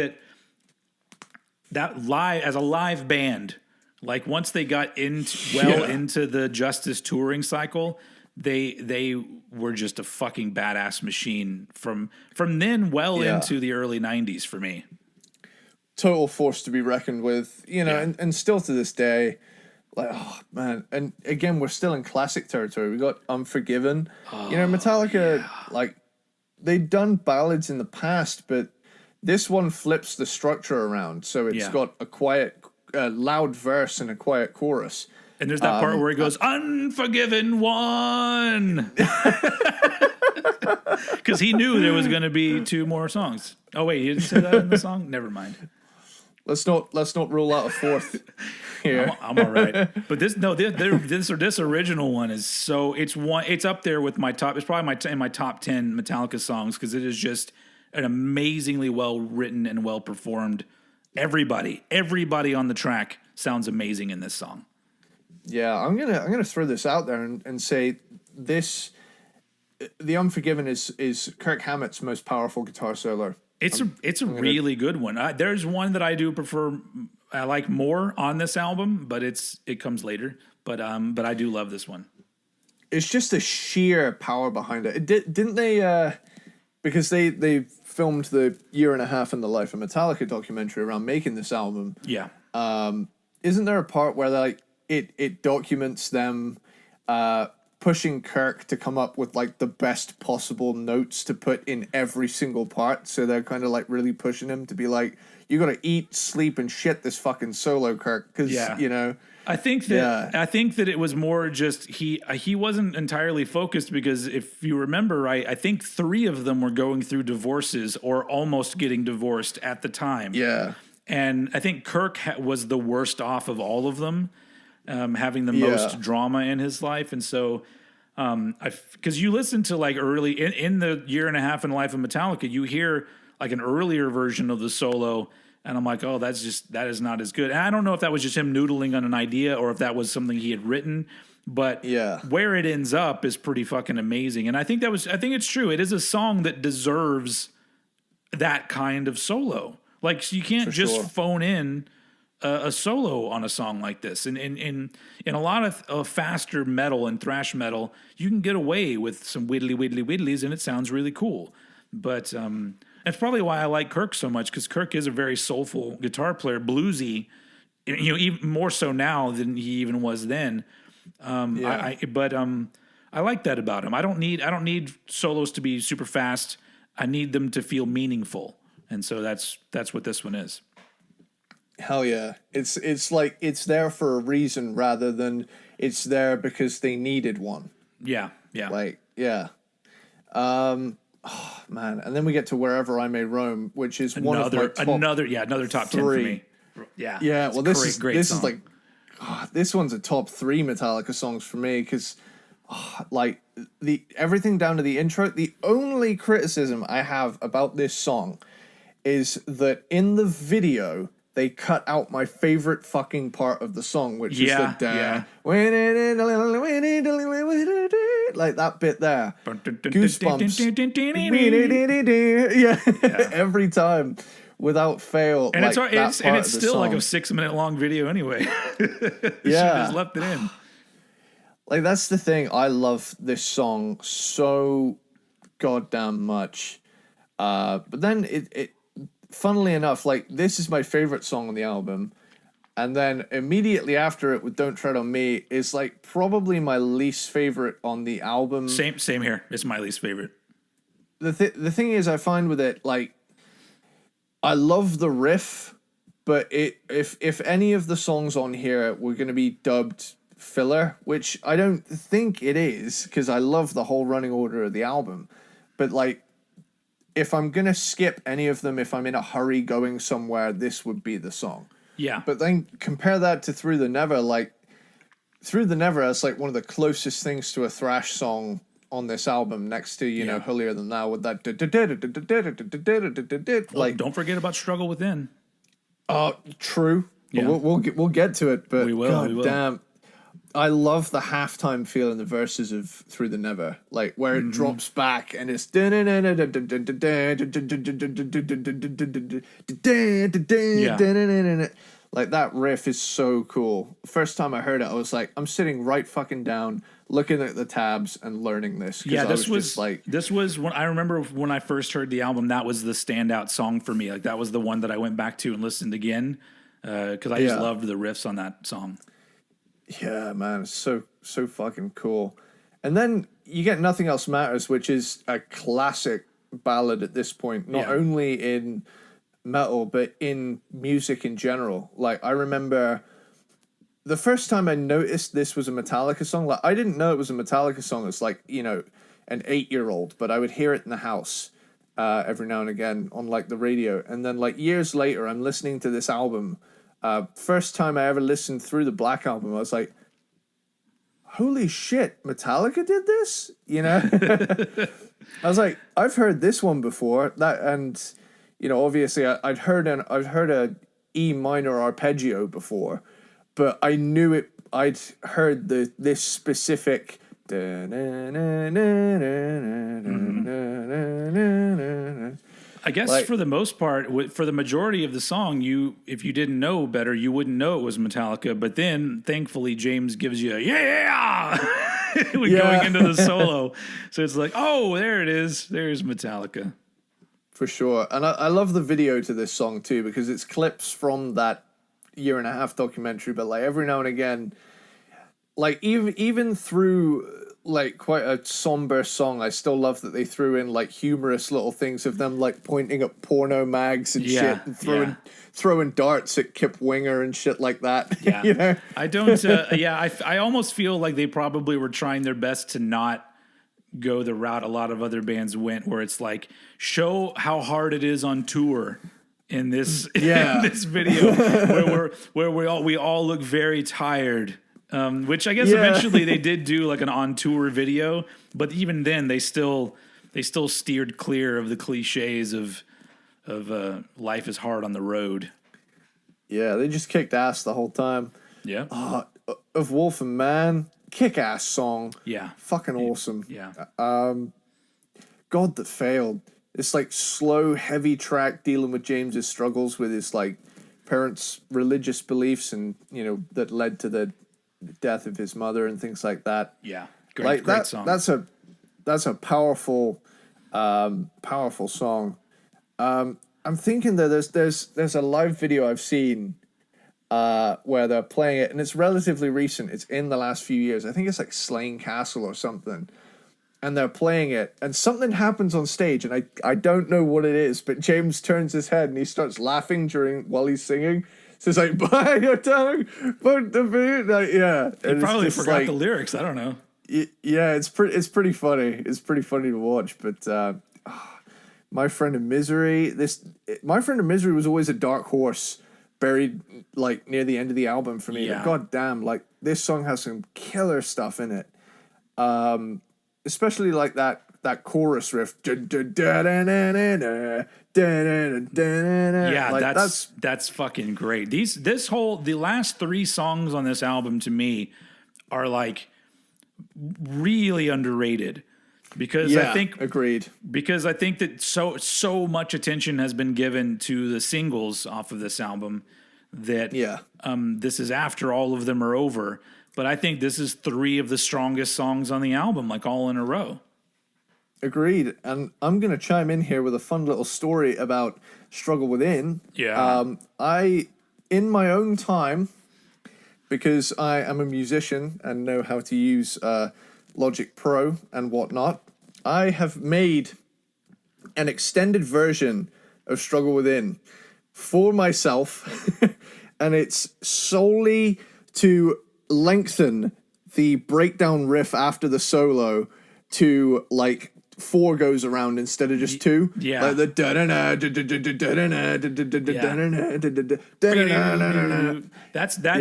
that live, as a live band, like once they got into the Justice touring cycle, they were just a fucking badass machine from then into the early 90s for me. Total force to be reckoned with, and still to this day, like, oh man. And again, we're still in classic territory. We got Unforgiven. Metallica, like, they'd done ballads in the past, but this one flips the structure around. So it's got a quiet, loud verse and a quiet chorus. And there's that part where it goes, Unforgiven One. Because he knew there was going to be 2 more songs. Oh, wait, he didn't say that in the song? Never mind. Let's not rule out a fourth here. I'm all right. But this original one is it's up there with my top. It's probably in my top 10 Metallica songs because it is just an amazingly well written and well performed. Everybody on the track sounds amazing in this song. Yeah, I'm gonna throw this out there and say this. The Unforgiven is Kirk Hammett's most powerful guitar solo. It's a really good one. There's one that I do prefer. I like more on this album, but it comes later. But I do love this one. It's just the sheer power behind it. Didn't they? Because they filmed the 1.5 in the life of Metallica documentary around making this album. Yeah. Isn't there a part where like it documents them pushing Kirk to come up with like the best possible notes to put in every single part? So they're kind of like really pushing him to be like, you got to eat, sleep, and shit this fucking solo, Kirk, because you know. I think that it was more just he wasn't entirely focused because if you remember right, I think 3 of them were going through divorces or almost getting divorced at the time. Yeah. And I think Kirk was the worst off of all of them, having the most drama in his life. And so, because you listen to like early in the 1.5 in the life of Metallica, you hear like an earlier version of the solo, and I'm like, oh, that is not as good. And I don't know if that was just him noodling on an idea or if that was something he had written, but where it ends up is pretty fucking amazing. And I think it's true. It is a song that deserves that kind of solo. Like you can't phone in a solo on a song like this. And in a lot of faster metal and thrash metal, you can get away with some widdlies and it sounds really cool. But that's probably why I like Kirk so much, because Kirk is a very soulful guitar player, bluesy, even more so now than he even was then. I like that about him. I don't need solos to be super fast. I need them to feel meaningful. And so that's what this one is. Hell yeah. It's like it's there for a reason rather than it's there because they needed one. Yeah. Like, yeah. Oh, man. And then we get to Wherever I May Roam, which is another top 10 for me. Yeah. Yeah. Well, this is song. like, this one's a top 3 Metallica songs for me because, like, everything down to the intro. The only criticism I have about this song is that in the video they cut out my favorite fucking part of the song, which is the like that bit there. Goosebumps. Every time, without fail. And like, it's still like a 6-minute long video anyway. She just left it in. Like that's the thing. I love this song so goddamn much. But then it funnily enough, like this is my favorite song on the album, and then immediately after it with Don't Tread on Me is like probably my least favorite on the album. Same here. It's my least favorite. The thing is, I find with it, like, I love the riff, but if any of the songs on here were going to be dubbed filler, which I don't think it is, because I love the whole running order of the album, but like, if I'm going to skip any of them, if I'm in a hurry going somewhere, this would be the song. Yeah. But then compare that to Through the Never. Like, Through the Never is like one of the closest things to a thrash song on this album, next to, you know, Holier Than Thou with that. Like, don't forget about Struggle Within. True. Yeah. We'll get to it, but God damn. I love the halftime feel in the verses of Through the Never, like where it drops back and it's like that riff is so cool. First time I heard it, I was like, I'm sitting right fucking down, looking at the tabs and learning this. Yeah, this was when I remember when I first heard the album. That was the standout song for me. Like that was the one that I went back to and listened again because I just loved the riffs on that song. Yeah, man, it's so fucking cool. And then you get Nothing Else Matters, which is a classic ballad at this point, not only in metal, but in music in general. Like, I remember the first time I noticed this was a Metallica song, like, I didn't know it was a Metallica song as, like, you know, an 8-year-old, but I would hear it in the house. every now and again on like the radio. And then like years later, I'm listening to this album. First time I ever listened through the Black Album, I was like, holy shit, Metallica did this? You know? I was like, I've heard this one before. And obviously I'd heard a E minor arpeggio before, but I knew it. I'd heard this specific. I guess for the most part, for the majority of the song, if you didn't know better, you wouldn't know it was Metallica. But then, thankfully, James gives you a going into the solo. So it's like, oh, there it is. There's Metallica. For sure. And I love the video to this song, too, because it's clips from that 1.5-year documentary. But like every now and again, like even through like quite a somber song, I still love that they threw in like humorous little things of them like pointing at porno mags and shit and throwing darts at Kip Winger and shit like that. Yeah. I don't I almost feel like they probably were trying their best to not go the route a lot of other bands went, where it's like, show how hard it is on tour in this in this video where we all look very tired. Which I guess eventually they did do like an on tour video, but even then they still steered clear of the cliches of life is hard on the road. Yeah, they just kicked ass the whole time. Yeah. Of Wolf and Man, kick ass song. Yeah. Fucking awesome. Yeah. God That Failed. It's like slow, heavy track dealing with James's struggles with his like parents' religious beliefs and that led to the death of his mother and things like that. Yeah, great song. That's a powerful song. I'm thinking that there's a live video I've seen where they're playing it, and it's relatively recent. It's in the last few years. I think it's like Slane Castle or something. And they're playing it, and something happens on stage, and I don't know what it is, but James turns his head and he starts laughing while he's singing. So it's like, bite your tongue, put the beat. Like, yeah. He probably forgot the lyrics. I don't know. Yeah, it's pretty funny. It's pretty funny to watch. But My Friend in Misery. My Friend in Misery was always a dark horse buried like near the end of the album for me. Yeah. But God damn, like this song has some killer stuff in it. Especially like that chorus riff. Yeah, like, that's fucking great. The last 3 songs on this album to me are like really underrated because I think agreed. Because I think that so much attention has been given to the singles off of this album that this is after all of them are over. But I think this is 3 of the strongest songs on the album, like all in a row. Agreed. And I'm going to chime in here with a fun little story about Struggle Within. Yeah. In my own time, because I am a musician and know how to use Logic Pro and whatnot, I have made an extended version of Struggle Within for myself. And it's solely to lengthen the breakdown riff after the solo to like 4 goes around instead of just 2. Yeah. Like the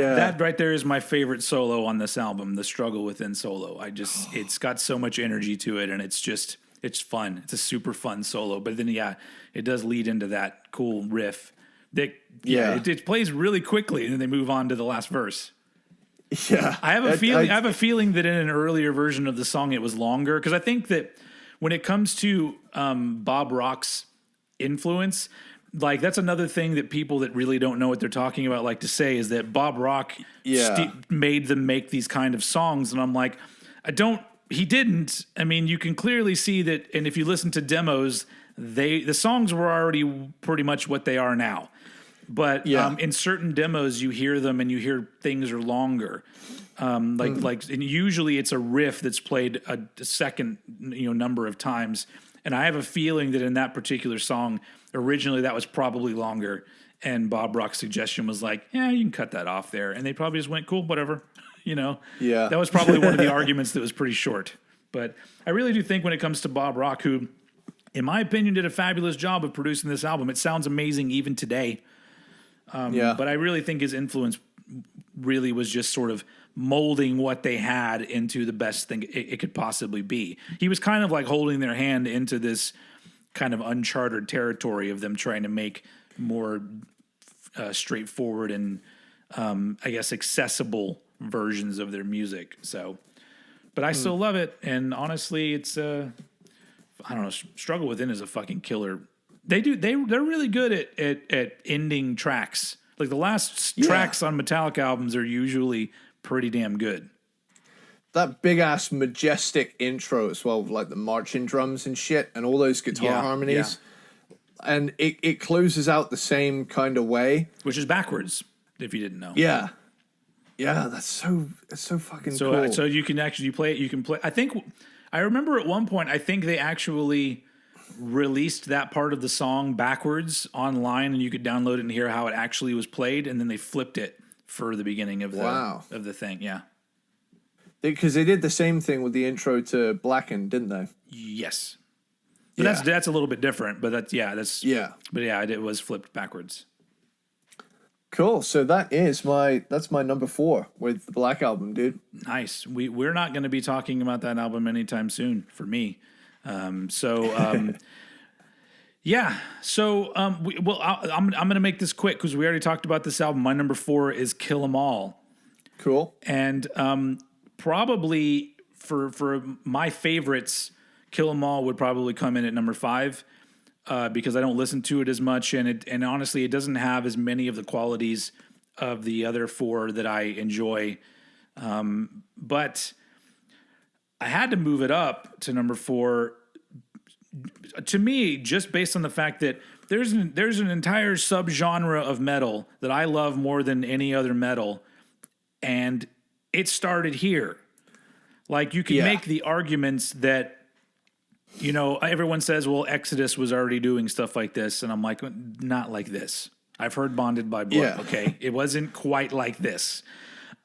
that right there is my favorite solo on this album, the Struggle Within solo. It's got so much energy to it, and it's fun. It's a super fun solo. But then it does lead into that cool riff that it plays really quickly, and then they move on to the last verse. Yeah. I have a feeling that in an earlier version of the song it was longer, because I think that when it comes to Bob Rock's influence, like that's another thing that people that really don't know what they're talking about like to say is that Bob Rock made them make these kind of songs, and I'm like, he didn't. I mean, you can clearly see that, and if you listen to demos, the songs were already pretty much what they are now. But in certain demos, you hear them and you hear things are longer. And usually it's a riff that's played a second number of times. And I have a feeling that in that particular song, originally that was probably longer. And Bob Rock's suggestion was like, yeah, you can cut that off there. And they probably just went, cool, whatever. That was probably one of the arguments that was pretty short. But I really do think when it comes to Bob Rock, who in my opinion, did a fabulous job of producing this album. It sounds amazing even today. Yeah. But I really think his influence really was just sort of molding what they had into the best thing it could possibly be. He was kind of like holding their hand into this kind of uncharted territory of them trying to make more straightforward and I guess accessible versions of their music. So, but I still love it. And honestly, it's I don't know. Struggle Within is a fucking killer. They're really good at ending tracks. Like the last tracks on Metallica albums are usually pretty damn good. That big ass majestic intro as well, with like the marching drums and shit, and all those guitar harmonies. Yeah. And it closes out the same kind of way, which is backwards, if you didn't know. Yeah, yeah, that's so fucking cool. So you can actually play it. You can play. I remember at one point, I think they actually released that part of the song backwards online, and you could download it and hear how it actually was played, and then they flipped it for the beginning of the thing. Yeah, because they did the same thing with the intro to Blackened, didn't they? Yes. But that's a little bit different, but But yeah, it was flipped backwards. Cool. So that's my number 4 with the Black Album, dude. Nice. We're not going to be talking about that album anytime soon for me. Yeah. So I'm going to make this quick because we already talked about this album. My number 4 is Kill 'Em All. Cool. And probably for my favorites, Kill 'Em All would probably come in at number 5 because I don't listen to it as much, and honestly, it doesn't have as many of the qualities of the other 4 that I enjoy. But I had to move it up to number 4. To me, just based on the fact that there's an entire subgenre of metal that I love more than any other metal, and it started here. Like you can make the arguments that, you know, everyone says, well, Exodus was already doing stuff like this. And I'm like, not like this. I've heard Bonded by Blood. Yeah. Okay. It wasn't quite like this.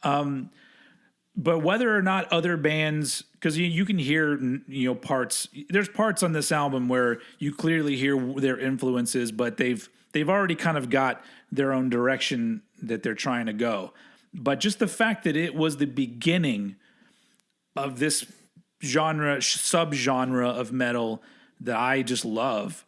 But whether or not other bands, because you can hear, you know, parts, there's parts on this album where you clearly hear their influences, but they've already kind of got their own direction that they're trying to go. But just the fact that it was the beginning of this subgenre of metal that I just love,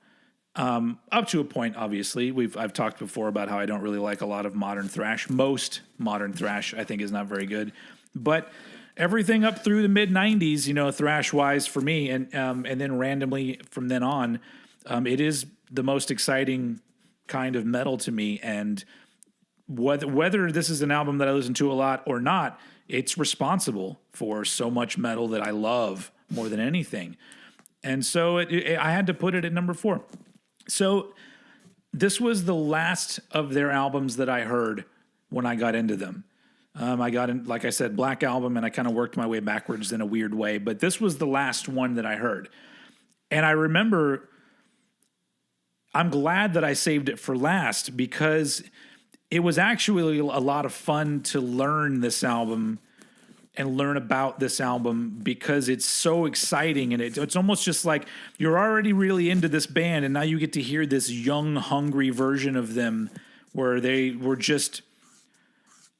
up to a point. Obviously, I've talked before about how I don't really like a lot of modern thrash. Most modern thrash I think is not very good, but everything up through the mid '90s, you know, thrash wise for me, and then randomly from then on, it is the most exciting kind of metal to me. And whether this is an album that I listen to a lot or not, it's responsible for so much metal that I love more than anything. And so I had to put it at number 4. So this was the last of their albums that I heard when I got into them. I got in, like I said, Black Album, and I kind of worked my way backwards in a weird way. But this was the last one that I heard. And I remember, I'm glad that I saved it for last because it was actually a lot of fun to learn this album and learn about this album because it's so exciting, and it's almost just like you're already really into this band, and now you get to hear this young, hungry version of them where they were just,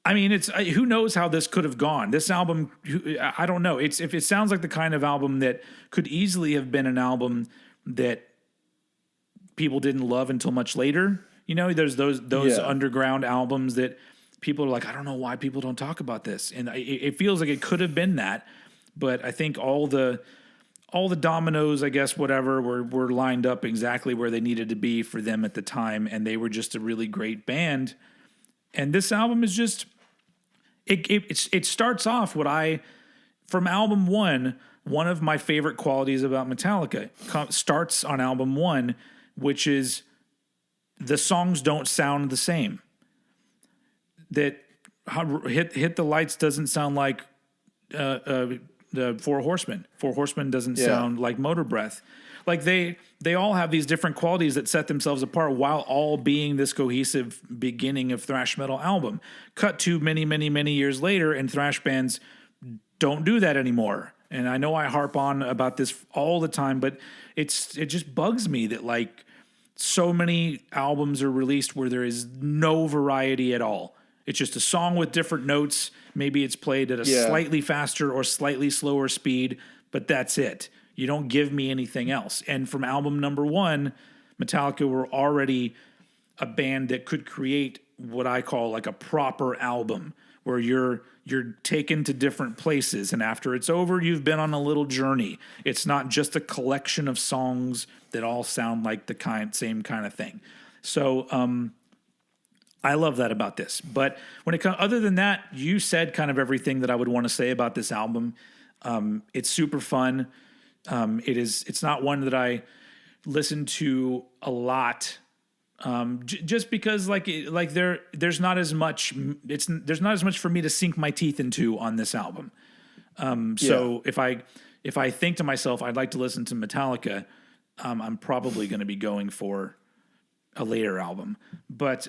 I mean, it's who knows how this could have gone. This album, I don't know. If it sounds like the kind of album that could easily have been an album that people didn't love until much later. You know, there's those underground albums that people are like, I don't know why people don't talk about this. And it feels like it could have been that. But I think all the dominoes, I guess, whatever, were lined up exactly where they needed to be for them at the time. And they were just a really great band. And this album is just, it starts off from album 1, one of my favorite qualities about Metallica starts on album 1, which is, the songs don't sound the same. That Hit the Lights doesn't sound like the Four Horsemen. Four Horsemen doesn't sound like Motor Breath. Like they all have these different qualities that set themselves apart while all being this cohesive beginning of thrash metal album. Cut to many, many, many years later, and thrash bands don't do that anymore. And I know I harp on about this all the time, but it just bugs me that like so many albums are released where there is no variety at all. It's just a song with different notes. Maybe it's played at a slightly faster or slightly slower speed, but that's it. You don't give me anything else. And from album number 1, Metallica were already a band that could create what I call like a proper album where you're taken to different places, and after it's over, you've been on a little journey. It's not just a collection of songs that all sound like the same kind of thing. So I love that about this. But when it comes, other than that, you said kind of everything that I would want to say about this album. It's super fun. It's not one that I listen to a lot. Just because there's not as much for me to sink my teeth into on this album. So if I think to myself, I'd like to listen to Metallica, I'm probably going to be going for a later album, but,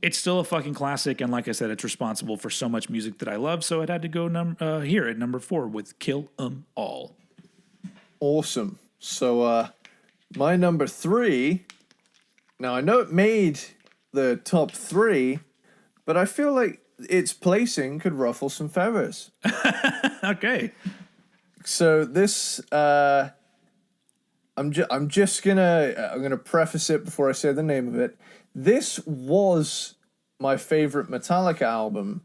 it's still a fucking classic. And like I said, it's responsible for so much music that I love. So it had to go here at number 4 with Kill 'Em All. Awesome. So, my number 3, now I know it made the top 3, but I feel like its placing could ruffle some feathers. Okay. So this, I'm gonna preface it before I say the name of it. This was my favorite Metallica album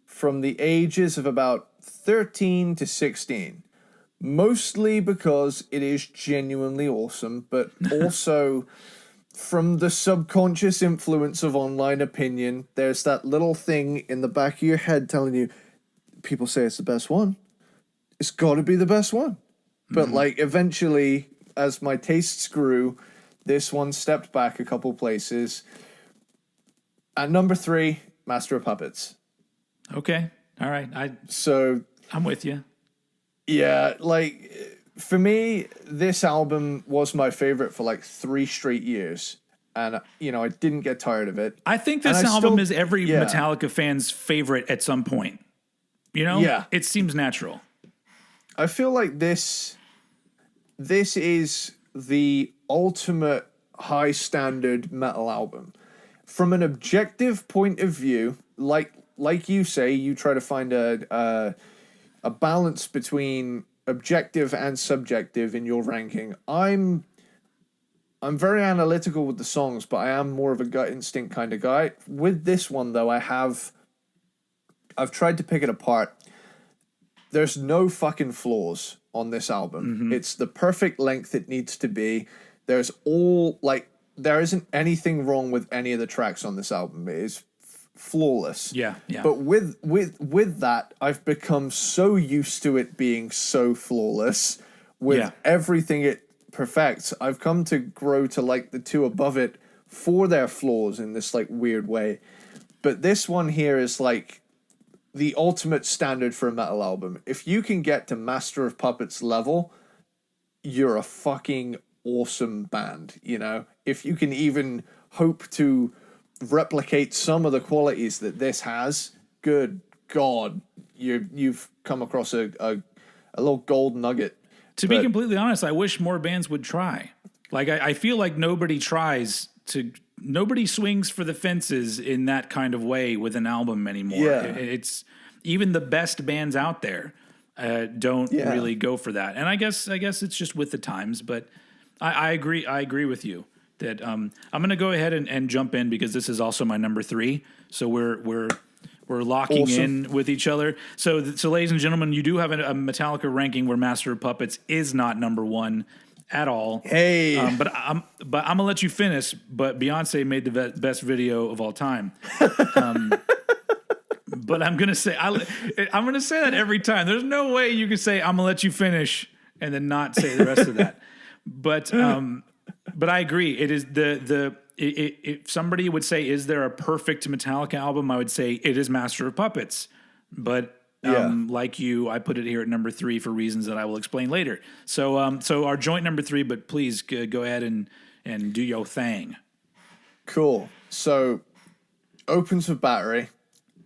from the ages of about 13 to 16. Mostly because it is genuinely awesome, but also from the subconscious influence of online opinion, there's that little thing in the back of your head telling you, people say it's the best one. It's got to be the best one. But like eventually, as my tastes grew, this one stepped back a couple places. At number 3, Master of Puppets. Okay. All right. I'm with you. Yeah, like, for me, this album was my favorite for like 3 straight years. And, I didn't get tired of it. I think this album is every Metallica fan's favorite at some point. Yeah. It seems natural. I feel like this is the ultimate high standard metal album. From an objective point of view, like you say, you try to find a balance between objective and subjective in your ranking. I'm very analytical with the songs, but I am more of a gut instinct kind of guy. With this one though, I've tried to pick it apart. There's no fucking flaws on this album. It's the perfect length it needs to be. There isn't anything wrong with any of the tracks on this album. It is flawless. Yeah. But with that, I've become so used to it being so flawless with everything it perfects. I've come to grow to like the 2 above it for their flaws in this like weird way. But this one here is like the ultimate standard for a metal album. If you can get to Master of Puppets level, you're a fucking awesome band, If you can even hope to replicate some of the qualities that this has, good God, you've come across a little gold nugget. To be completely honest, I wish more bands would try. Like I feel like nobody swings for the fences in that kind of way with an album anymore. Yeah. It's even the best bands out there don't really go for that. And I guess it's just with the times, but I agree with you that I'm going to go ahead and jump in because this is also my number 3. So we're locking in with each other. So ladies and gentlemen, you do have a Metallica ranking where Master of Puppets is not number 1 at all. Hey, but I'm gonna let you finish. But Beyonce made the best video of all time. But I'm gonna say that every time. There's no way you can say I'm gonna let you finish and then not say the rest of that. But I agree. It is if somebody would say, is there a perfect Metallica album? I would say it is Master of Puppets. But like you, I put it here at number 3 for reasons that I will explain later. So our joint number 3, but please go ahead and do your thing. Cool. So opens with Battery,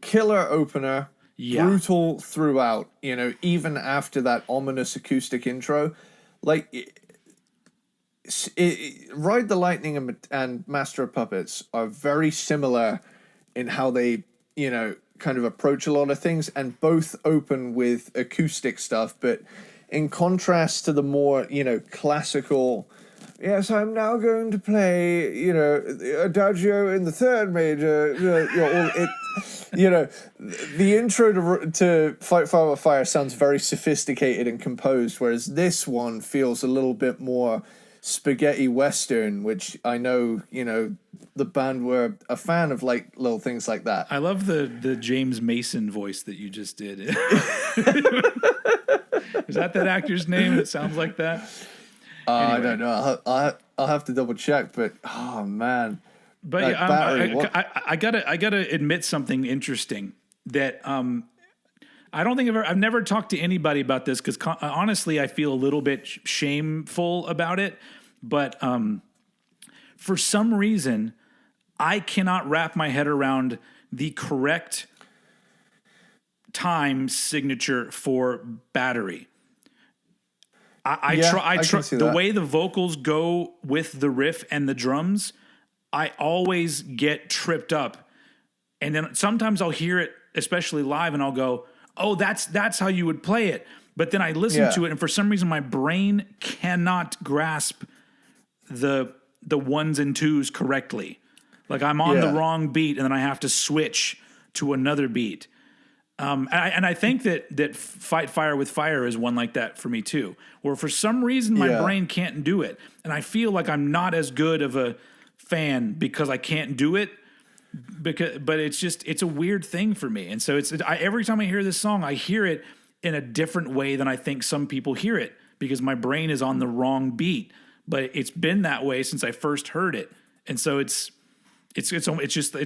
killer opener. brutal throughout, you know, even after that ominous acoustic intro. Like, Ride the Lightning and Master of Puppets are very similar in how they, you know, kind of approach a lot of things, and both open with acoustic stuff, but in contrast to the more, you know, classical, yes, I'm now going to play, you know, Adagio in the third major, you know, the intro to Fight Fire with Fire sounds very sophisticated and composed, whereas this one feels a little bit more spaghetti western, which I know, you know, the band were a fan of, like, little things like that. I love the James Mason voice that you just did. Is that actor's name? It sounds like that. Anyway. I don't know. I'll have to double check, but oh man. But like, I gotta admit something interesting that I don't think I've never talked to anybody about this, because honestly I feel a little bit shameful about it. But for some reason I cannot wrap my head around the correct time signature for Battery. I try the way the vocals go with the riff and the drums. I always get tripped up, and then sometimes I'll hear it, especially live, and I'll go, "Oh, that's how you would play it." But then I listen to it, and for some reason, my brain cannot grasp the ones and twos correctly. Like I'm on the wrong beat, and then I have to switch to another beat. And I think that Fight Fire with Fire is one like that for me too, where for some reason my brain can't do it, and I feel like I'm not as good of a fan because I can't do it. But it's a weird thing for me, and so every time I hear this song, I hear it in a different way than I think some people hear it, because my brain is on the wrong beat. But it's been that way since I first heard it, and so it's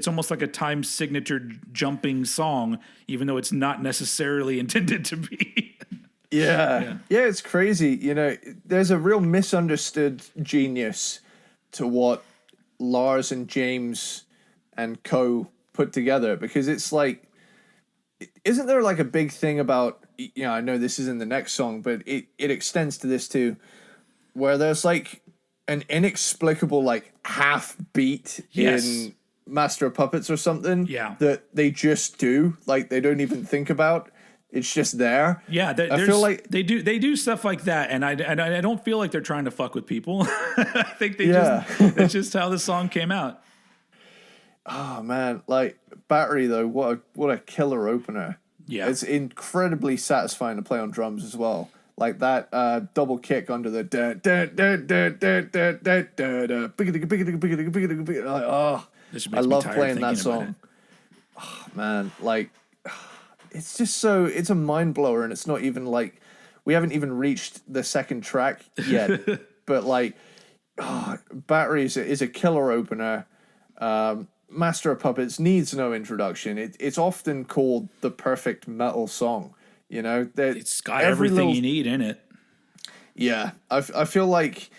almost like a time signature jumping song, even though it's not necessarily intended to be. Yeah, it's crazy. You know, there's a real misunderstood genius to what Lars and James and co put together, because it's like, isn't there like a big thing about, you know, I know this is in the next song, but it extends to this too, where there's like an inexplicable like half beat in Master of Puppets or something that they just do, like they don't even think about. It's just there. Yeah, I feel like they do stuff like that, and I don't feel like they're trying to fuck with people. I think it's just how the song came out. Oh man, like Battery though, what a killer opener. Yeah, it's incredibly satisfying to play on drums as well. Like that double kick under the I love playing that song. Oh, man, like it's just so, it's a mind blower, and it's not even like we haven't even reached the second track yet. But like, Battery is a killer opener. Master of Puppets needs no introduction. It's often called the perfect metal song. You know, it's got everything you need in it. Yeah, I feel like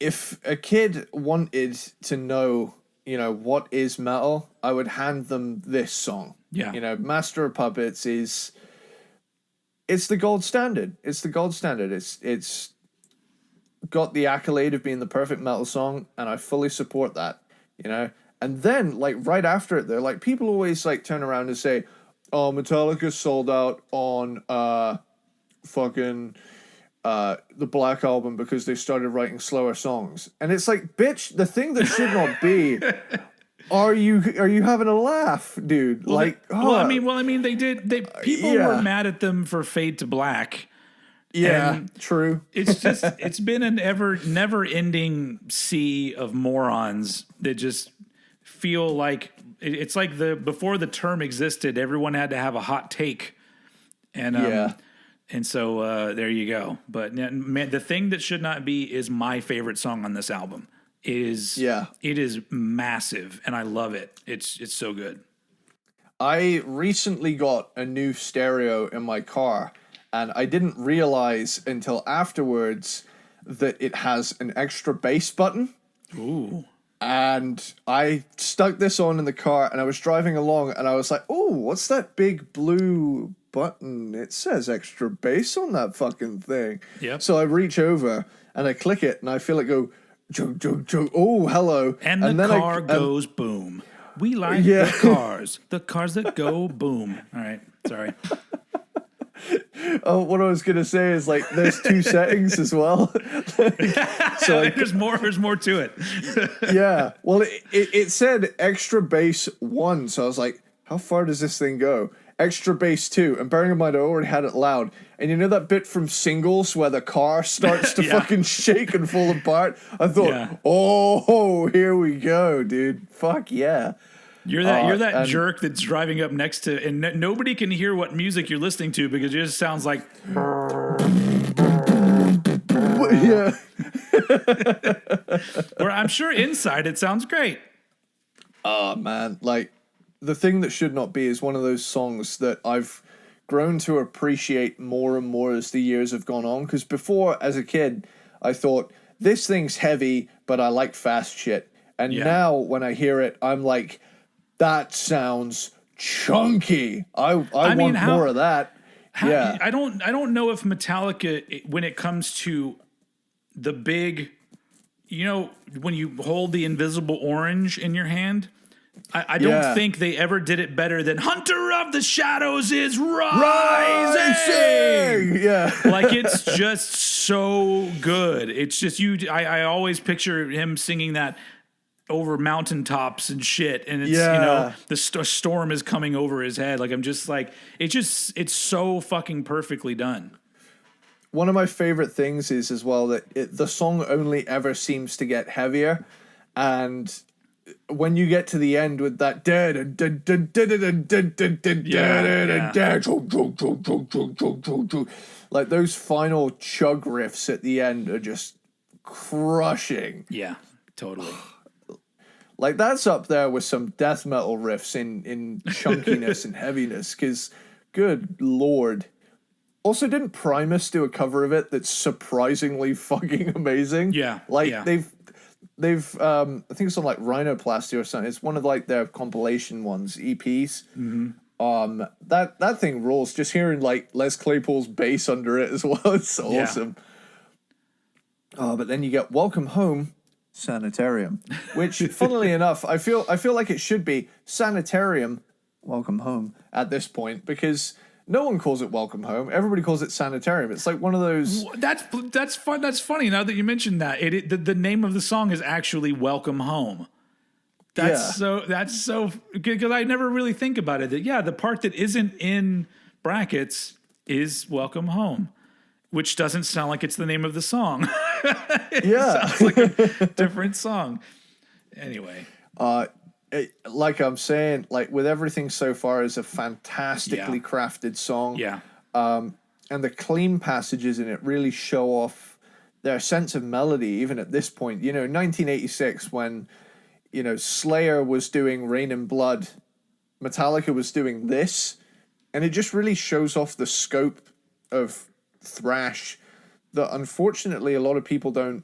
if a kid wanted to know, you know, what is metal, I would hand them this song. Yeah, you know, Master of Puppets it's the gold standard. It's the gold standard. It's got the accolade of being the perfect metal song, and I fully support that. You know, and then like right after it, they're like, people always like turn around and say, "Oh, Metallica sold out on the Black Album because they started writing slower songs." And it's like, bitch, the thing that should not be. Are you having a laugh, dude? Well, like, I mean, people were mad at them for Fade to Black. Yeah, true. It's been an never ending sea of morons that just feel like it's like before the term existed, everyone had to have a hot take, and so there you go. But man, the thing that should not be is my favorite song on this album. It is massive, and I love it. It's so good. I recently got a new stereo in my car, and I didn't realize until afterwards that it has an extra bass button. Ooh. And I stuck this on in the car, and I was driving along, and I was like, oh, what's that big blue button? It says extra bass on that fucking thing. Yep. So I reach over, and I click it, and I feel it go, chug, chug, chug. Oh, hello. And the car goes boom. We like Yeah. the cars that go boom. All right, sorry. Oh, what I was going to say is, like, there's two settings as well. So there's more to it. Yeah. Well, it said extra bass 1. So I was like, how far does this thing go? Extra bass 2. And bearing in mind, I already had it loud. And you know that bit from Singles where the car starts to fucking shake and fall apart? I thought, oh, here we go, dude. Fuck yeah. You're that jerk that's driving up next to, and nobody can hear what music you're listening to because it just sounds like. Yeah. Or I'm sure inside it sounds great. Oh, man. Like, the thing that should not be is one of those songs that I've grown to appreciate more and more as the years have gone on. Because before, as a kid, I thought, this thing's heavy, but I like fast shit. And now when I hear it, I'm like, that sounds chunky. I want more of that. I don't know if Metallica, when it comes to the big, when you hold the invisible orange in your hand, I don't think they ever did it better than Hunter of the Shadows is rising. Yeah. Like, it's just so good. It's just I always picture him singing that over mountaintops and shit, and it's the storm is coming over his head. Like, I'm just like, it's so fucking perfectly done. One of my favorite things is as well that the song only ever seems to get heavier, and when you get to the end with that like those final chug riffs at the end are just crushing. Yeah, totally. Like, that's up there with some death metal riffs in chunkiness and heaviness, because good lord. Also, didn't Primus do a cover of it that's surprisingly fucking amazing? Yeah. Like, they've I think it's on, like, Rhinoplasty or something. It's one of, like, their compilation ones, EPs. Mm-hmm. That thing rules. Just hearing, like, Les Claypool's bass under it as well. It's awesome. But then you get Welcome Home, Sanitarium, which, funnily enough, I feel like it should be Sanitarium, Welcome Home at this point, because no one calls it Welcome Home. Everybody calls it Sanitarium. It's like one of those. That's fun. That's funny. Now that you mentioned that, the name of the song is actually Welcome Home. That's so because I never really think about it. That the part that isn't in brackets is Welcome Home, which doesn't sound like it's the name of the song. It sounds like a different song. Anyway. Like I'm saying, like, with everything so far, is a fantastically crafted song. Yeah. And the clean passages in it really show off their sense of melody, even at this point. 1986, when, Slayer was doing Rain and Blood, Metallica was doing this, and it just really shows off the scope of thrash that, unfortunately, a lot of people don't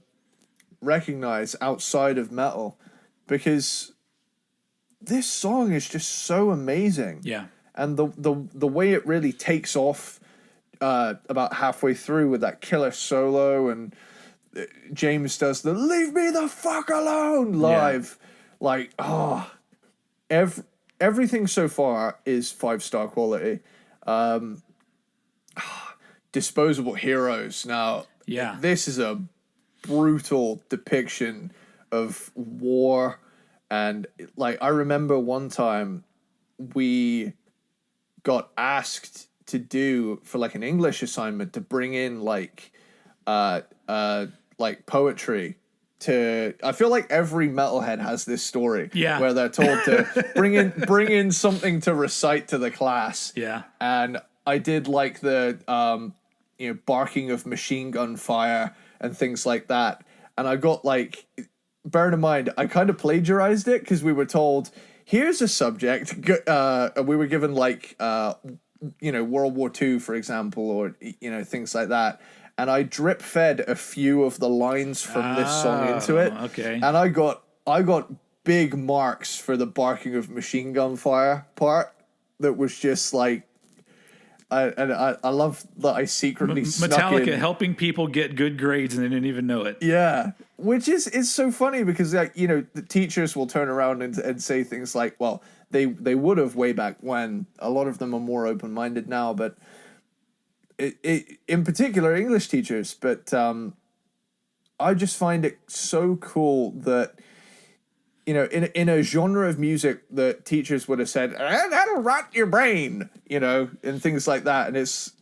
recognize outside of metal, because this song is just so amazing. Yeah. And the way it really takes off about halfway through with that killer solo, and James does the "Leave me the fuck alone" live. Like, everything so far is 5-star quality. Disposable Heroes. Now, this is a brutal depiction of war. And, like, I remember one time we got asked to do, for, like, an English assignment, to bring in, like poetry to. I feel like every metalhead has this story. Yeah. Where they're told to bring in something to recite to the class. Yeah. And I did, like, the barking of machine gun fire and things like that. And I got, like, bearing in mind, I kind of plagiarized it, because we were told, here's a subject. We were given, like, World War II, for example, or, things like that. And I drip fed a few of the lines from this song into it. Okay. And I got I got big marks for the barking of machine gun fire part. That was just like, I love that I secretly snuck Metallica in. helping people get good grades and they didn't even know it. Yeah, which is it's so funny because like the teachers will turn around and say things like, well, they would have way back when. A lot of them are more open minded now, but it in particular English teachers. But I just find it so cool that in a genre of music that teachers would have said, that'll rot your brain, and things like that. And it's,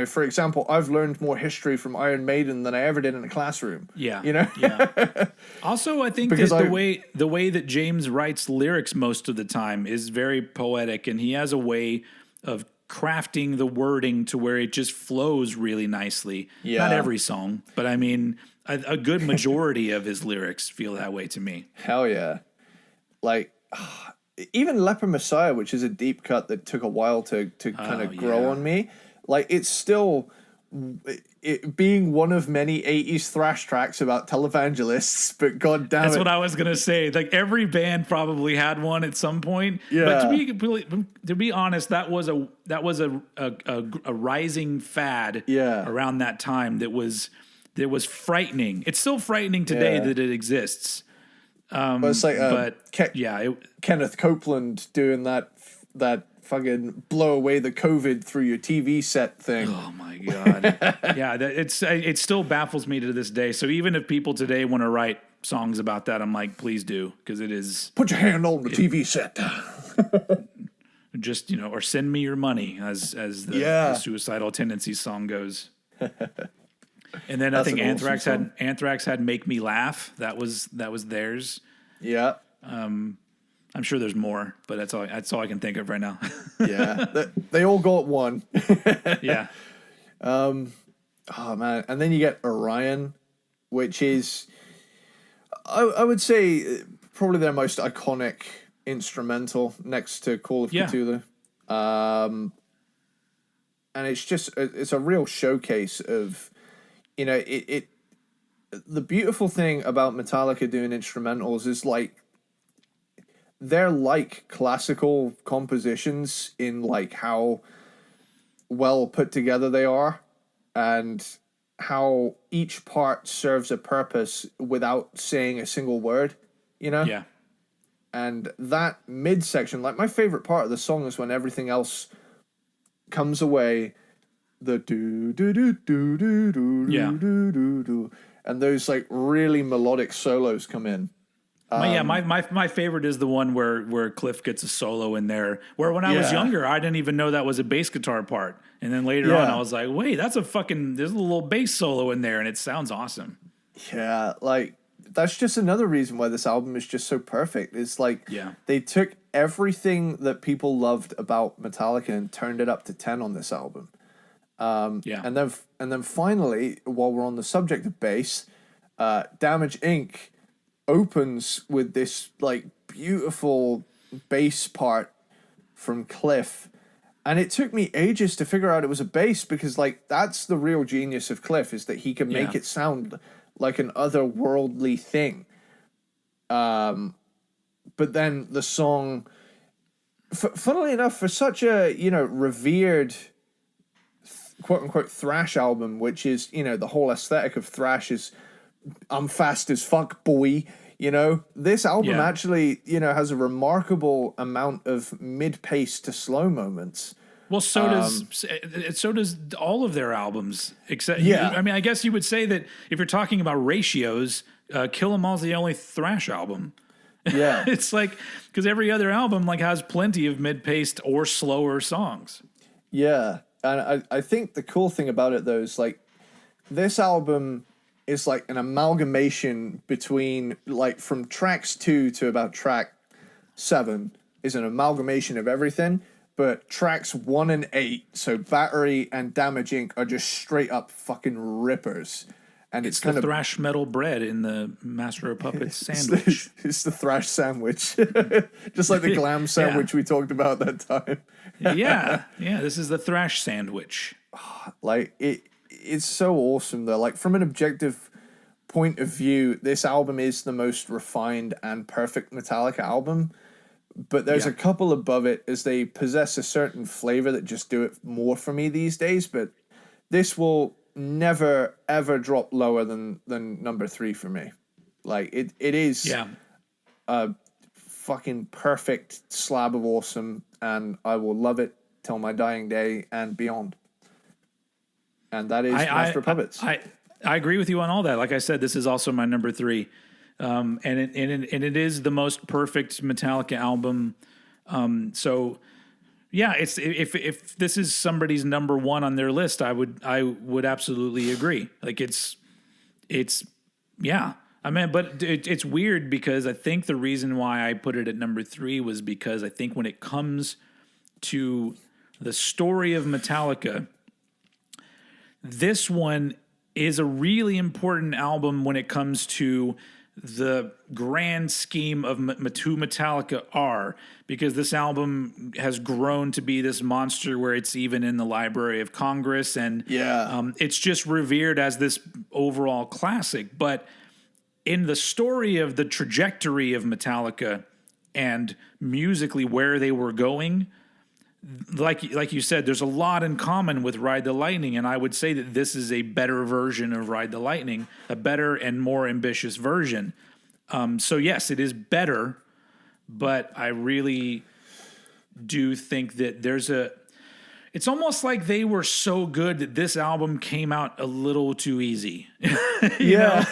for example, I've learned more history from Iron Maiden than I ever did in a classroom. Yeah. Yeah. Also, I think Because that the way that James writes lyrics most of the time is very poetic, and he has a way of crafting the wording to where it just flows really nicely. Yeah. Not every song, but I mean, a good majority of his lyrics feel that way to me. Hell yeah. Like, even Leper Messiah, which is a deep cut that took a while to kind of grow on me, like, it's still being one of many 80s thrash tracks about televangelists, but god damn That's what I was gonna say. Like every band probably had one at some point. Yeah. But to be honest, that was a rising fad. Yeah. Around that time that was frightening. It's still frightening today that it exists. But it's like, Kenneth Copeland doing that fucking blow away the COVID through your TV set thing. Oh my god! Yeah, it still baffles me to this day. So even if people today want to write songs about that, I'm like, please do, because it is. Put your hand on the TV set. Just or send me your money, as the Suicidal Tendencies song goes. And then I think Anthrax had "Make Me Laugh." That was theirs. Yeah. I'm sure there's more, but that's all I can think of right now. Yeah, they all got one. Yeah. Oh man, and then you get Orion, which is, I would say, probably their most iconic instrumental next to Call of Cthulhu. And it's a real showcase of, the beautiful thing about Metallica doing instrumentals is like, they're like classical compositions in like how well put together they are and how each part serves a purpose without saying a single word, Yeah. And that midsection, like my favorite part of the song is when everything else comes away, the do do do do do do do do do, and those like really melodic solos come in. My favorite is the one where Cliff gets a solo in there. Where when I was younger, I didn't even know that was a bass guitar part, and then later on, I was like, "Wait, there's a little bass solo in there, and it sounds awesome." Yeah, like that's just another reason why this album is just so perfect. It's like they took everything that people loved about Metallica and turned it up to 10 on this album. And then finally, while we're on the subject of bass, Damage Inc. opens with this like beautiful bass part from Cliff, and it took me ages to figure out it was a bass, because like that's the real genius of Cliff, is that he can make it sound like an otherworldly thing. But then the song, funnily enough, for such a revered quote unquote thrash album, which is the whole aesthetic of thrash is I'm fast as fuck, boy. This album actually, has a remarkable amount of mid-pace to slow moments. Well, so does all of their albums. Except, I mean, I guess you would say that if you're talking about ratios, Kill 'Em All's the only thrash album. Yeah, it's like because every other album like has plenty of mid-paced or slower songs. Yeah, and I think the cool thing about it though is like this album is like an amalgamation between like from tracks 2 to about track 7 is an amalgamation of everything, but tracks 1 and 8, so Battery and Damage Inc. are just straight up fucking rippers. And it's kind the of thrash metal bread in the Master of Puppets sandwich. It's the thrash sandwich. Just like the glam sandwich we talked about that time. Yeah, this is the thrash sandwich. Like it's so awesome though. Like from an objective point of view, this album is the most refined and perfect Metallica album. But there's a couple above it as they possess a certain flavor that just do it more for me these days. But this will never, ever drop lower than number 3 for me. Like, it is a fucking perfect slab of awesome, and I will love it till my dying day and beyond. And that is Master of Puppets. I agree with you on all that. Like I said, this is also my number 3. And it is the most perfect Metallica album. So yeah, it's if this is somebody's number 1 on their list, I would absolutely agree. Like it's yeah. I mean, but it's weird because I think the reason why I put it at number 3 was because I think when it comes to the story of Metallica, this one is a really important album when it comes to the grand scheme of who Metallica are, because this album has grown to be this monster where it's even in the Library of Congress, and it's just revered as this overall classic. But in the story of the trajectory of Metallica and musically where they were going, like you said, there's a lot in common with Ride the Lightning, and I would say that this is a better version of Ride the Lightning, a better and more ambitious version. So yes, it is better, but I really do think that it's almost like they were so good that this album came out a little too easy. you know?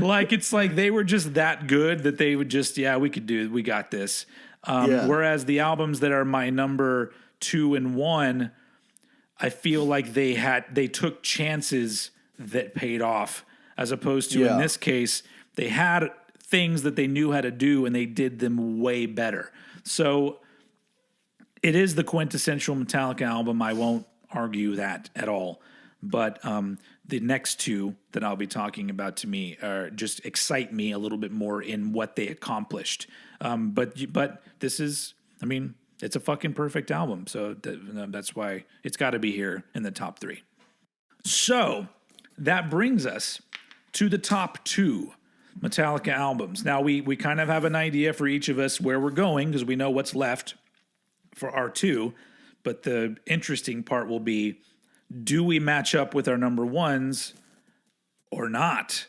Like, it's like they were just that good that they would just, we got this. Whereas the albums that are my number 2 and 1, I feel like they took chances that paid off, as opposed to in this case, they had things that they knew how to do and they did them way better. So it is the quintessential Metallica album. I won't argue that at all. But the next 2 that I'll be talking about to me just excite me a little bit more in what they accomplished. But this is, I mean, it's a fucking perfect album. So that's why it's got to be here in the top 3. So that brings us to the top 2 Metallica albums. Now, we kind of have an idea for each of us where we're going because we know what's left for our 2, but the interesting part will be, do we match up with our number 1s or not?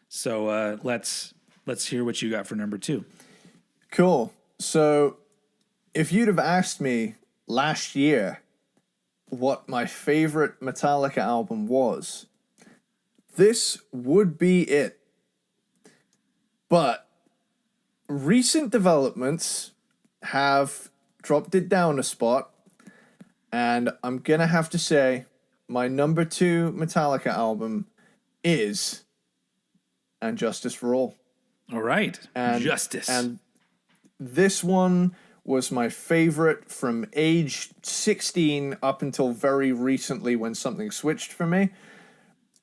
So let's hear what you got for number 2. Cool. So if you'd have asked me last year what my favorite Metallica album was, this would be it. But recent developments have dropped it down a spot, and I'm gonna have to say my number 2 Metallica album is And Justice for All. All right. Justice. And this one was my favorite from age 16 up until very recently when something switched for me.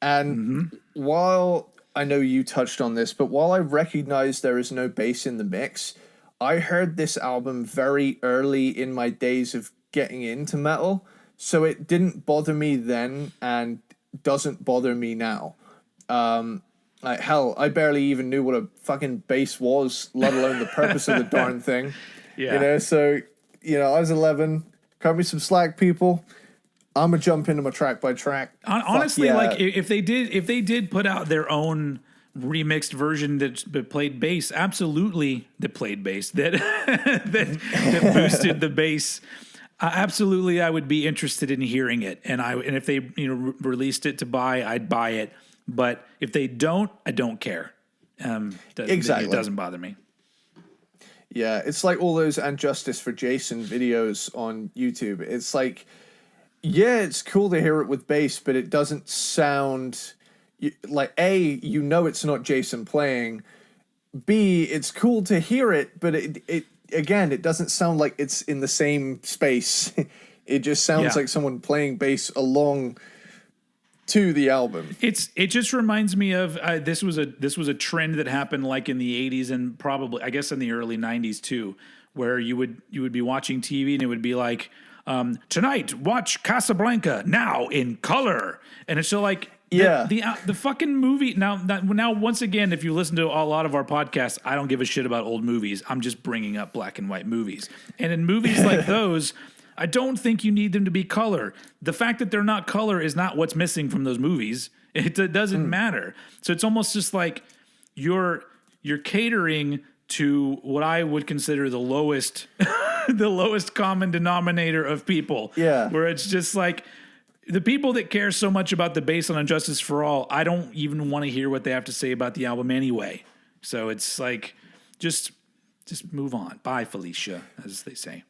And while I know you touched on this, but while I recognize there is no bass in the mix, I heard this album very early in my days of getting into metal, so it didn't bother me then and doesn't bother me now. Like, hell, I barely even knew what a fucking bass was, let alone the purpose of the darn thing. Yeah. You know, so, I was 11. Cut me some slack, people. I'm gonna jump into my track by track. Honestly, like if they did put out their own remixed version that played bass, absolutely, that played bass that that boosted the bass. Absolutely, I would be interested in hearing it, and if they released it to buy, I'd buy it. But if they don't, I don't care. Exactly, it doesn't bother me. Yeah, it's like all those "And Justice for Jason" videos on YouTube. It's like, yeah, it's cool to hear it with bass, but it doesn't sound like, A, it's not Jason playing. B, it's cool to hear it, but it doesn't sound like it's in the same space. It just sounds like someone playing bass along to the album. It just reminds me of this was a trend that happened like in the 80s and probably I guess in the early 90s too, where you would be watching TV and it would be like, tonight watch Casablanca now in color, and it's so like, Yeah. The fucking movie now once again, if you listen to a lot of our podcasts, I don't give a shit about old movies. I'm just bringing up black and white movies. And in movies like those, I don't think you need them to be color. The fact that they're not color is not what's missing from those movies. It doesn't matter. So it's almost just like you're catering to what I would consider the lowest the lowest common denominator of people. Yeah. Where it's just like the people that care so much about the bass on Injustice for All, I don't even want to hear what they have to say about the album anyway. So it's like, just move on. Bye, Felicia, as they say.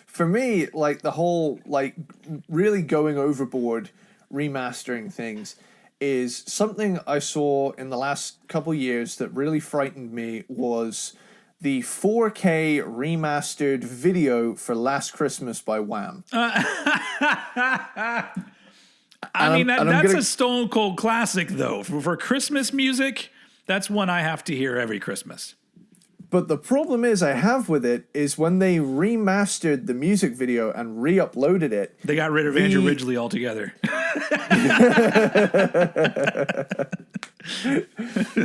For me, like the whole, like really going overboard remastering things is something I saw in the last couple years that really frightened me was the 4K remastered video for Last Christmas by Wham. I mean, that's a stone cold classic, though. For Christmas music, that's one I have to hear every Christmas. But the problem is I have with it is when they remastered the music video and re-uploaded it. They got rid of Andrew Ridgeley altogether.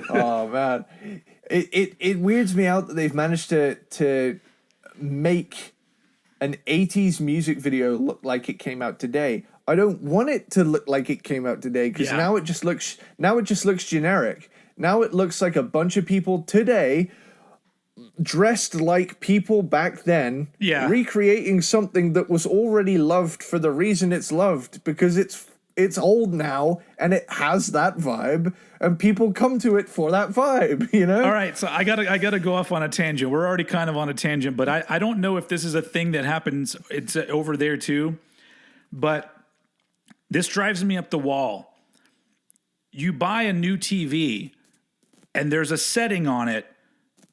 Oh, man. It weirds me out that they've managed to make an 80s music video look like it came out today. I don't want it to look like it came out today because now it just looks generic. Now it looks like a bunch of people today dressed like people back then, recreating something that was already loved for the reason it's loved, because it's old now and it has that vibe and people come to it for that vibe, you know? All right, so I gotta go off on a tangent. We're already kind of on a tangent, but I don't know if this is a thing that happens. It's over there too, but this drives me up the wall. You buy a new TV and there's a setting on it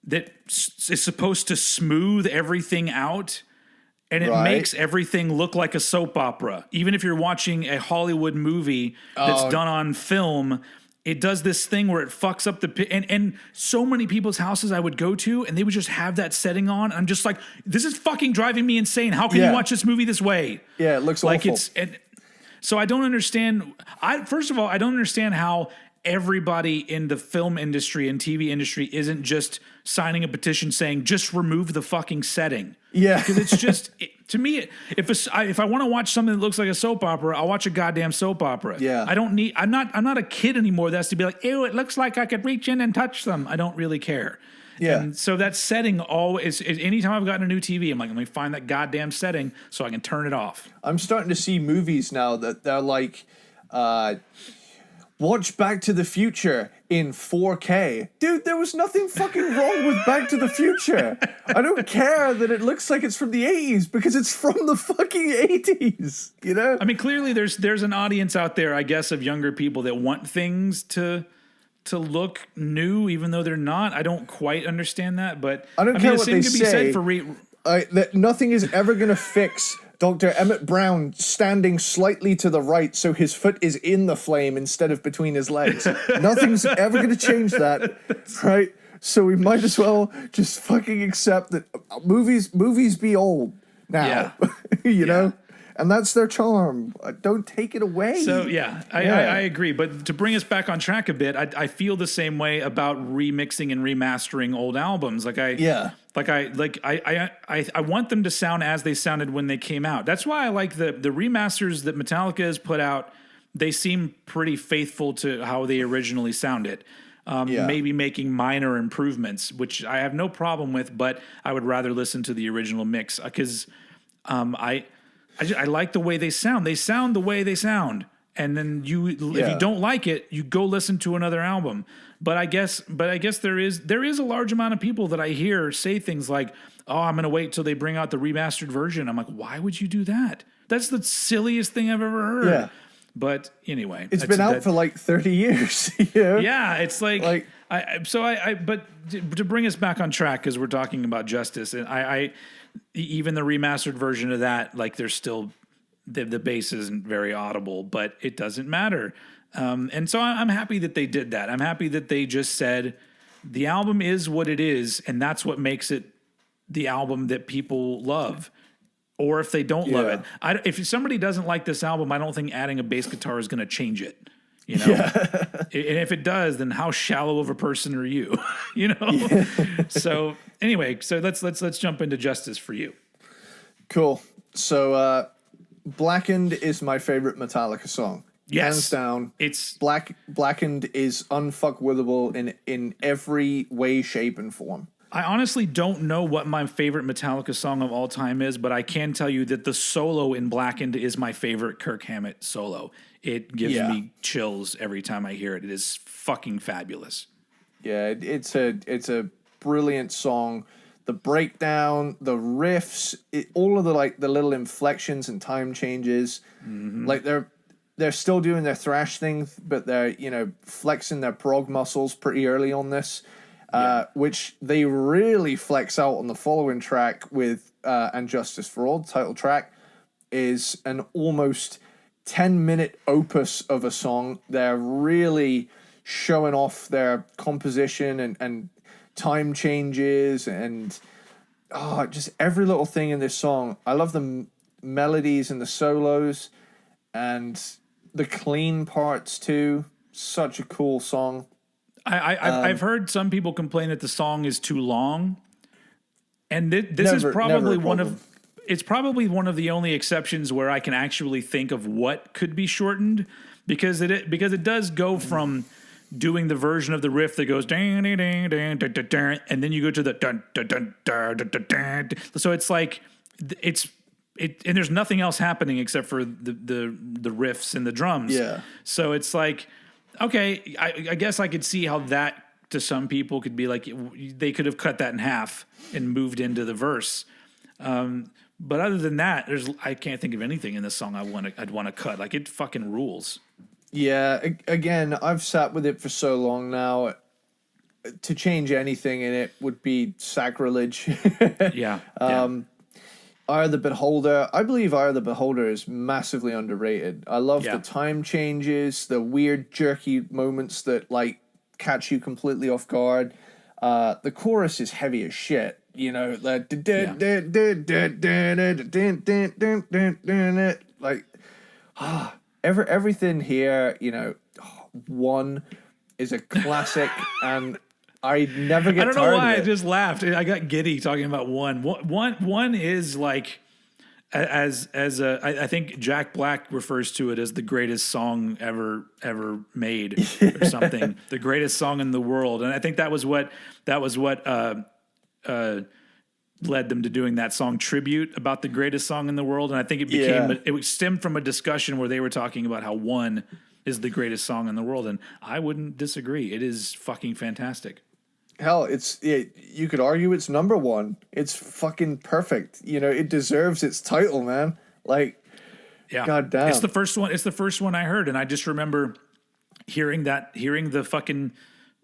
that is supposed to smooth everything out, and it makes everything look like a soap opera. Even if you're watching a Hollywood movie that's done on film, it does this thing where it fucks up and so many people's houses I would go to, and they would just have that setting on. I'm just like, this is fucking driving me insane. How can you watch this movie this way? Yeah, it looks like awful. So I don't understand. First of all, I don't understand how everybody in the film industry and TV industry isn't just signing a petition saying just remove the fucking setting. Yeah, because it's just to me, if I want to watch something that looks like a soap opera, I'll watch a goddamn soap opera. Yeah, I'm not a kid anymore. That's to be like, ew, it looks like I could reach in and touch them. I don't really care. Yeah. And so that setting always, anytime I've gotten a new TV, I'm like, let me find that goddamn setting so I can turn it off. I'm starting to see movies now that they're like, watch Back to the Future in 4K. Dude, there was nothing fucking wrong with Back to the Future. I don't care that it looks like it's from the 80s because it's from the fucking 80s, you know? I mean, clearly there's an audience out there, I guess, of younger people that want things to look new, even though they're not. I don't quite understand that, but I don't care the what same they could be say. said for that nothing is ever going to fix Dr. Emmett Brown standing slightly to the right so his foot is in the flame instead of between his legs. Nothing's ever going to change that, right? So we might as well just fucking accept that movies be old now, you know? And that's their charm. Don't take it away. So, I agree. But to bring us back on track a bit, I feel the same way about remixing and remastering old albums. I want them to sound as they sounded when they came out. That's why I like the remasters that Metallica has put out. They seem pretty faithful to how they originally sounded. Maybe making minor improvements, which I have no problem with, but I would rather listen to the original mix because I like the way they sound. They sound the way they sound. And then if you don't like it, you go listen to another album. But I guess there is a large amount of people that I hear say things like, "Oh, I'm going to wait till they bring out the remastered version." I'm like, "Why would you do that? That's the silliest thing I've ever heard." Yeah. But anyway, it's been out for like 30 years. You know? Yeah, it's like but to bring us back on track, because we're talking about Justice, and I even the remastered version of that, like there's still the bass isn't very audible, but it doesn't matter. And so I'm happy that they did that. I'm happy that they just said the album is what it is, and that's what makes it the album that people love. or if they don't love Yeah. it. If somebody doesn't like this album, I don't think adding a bass guitar is going to change it. You know, Yeah. and if it does, then how shallow of a person are you? You know. So anyway, so let's jump into Justice for you. Cool. So, Blackened is my favorite Metallica song. Yes. Hands down. It's Blackened is unfuckwithable in every way, shape, and form. I honestly don't know what my favorite Metallica song of all time is, but I can tell you that the solo in Blackened is my favorite Kirk Hammett solo. It gives me chills every time I hear it. It is fucking fabulous. Yeah, it's a brilliant song. The breakdown, the riffs, all of the little inflections and time changes. Mm-hmm. Like they're still doing their thrash thing, but they're flexing their prog muscles pretty early on this. Which they really flex out on the following track with And Justice for All, title track, is an almost 10-minute opus of a song. They're really showing off their composition and time changes and just every little thing in this song. I love the melodies and the solos and the clean parts too. Such a cool song. I've heard some people complain that the song is too long, and this is probably one of the only exceptions where I can actually think of what could be shortened, because it does go from doing the version of the riff that goes dang, dang, dang, dang, dang, dang, dang, and then you go to the dun, dun, dun, dun, dun, dun, dun. So it's like and there's nothing else happening except for the riffs and the drums. Yeah. So it's like, okay, I guess I could see how that to some people could be like they could have cut that in half and moved into the verse. But other than that, I can't think of anything in this song I'd want to cut. Like, it fucking rules. Yeah, again, I've sat with it for so long now. To change anything in it would be sacrilege. Yeah. Eye of the Beholder. I believe Eye of the Beholder is massively underrated. I love the time changes, the weird jerky moments that like catch you completely off guard. The chorus is heavy as shit. Like everything here. One is a classic, and I never get tired of it. I don't know why I just laughed. I got giddy talking about one. One is like, I think Jack Black refers to it as the greatest song ever made or something. The greatest song in the world. And I think that was what led them to doing that song Tribute about the greatest song in the world. And I think it stemmed from a discussion where they were talking about how One is the greatest song in the world. And I wouldn't disagree. It is fucking fantastic. Hell, you could argue it's number one. It's fucking perfect. It deserves its title, man. Like, God damn. It's the first one I heard, and I just remember hearing the fucking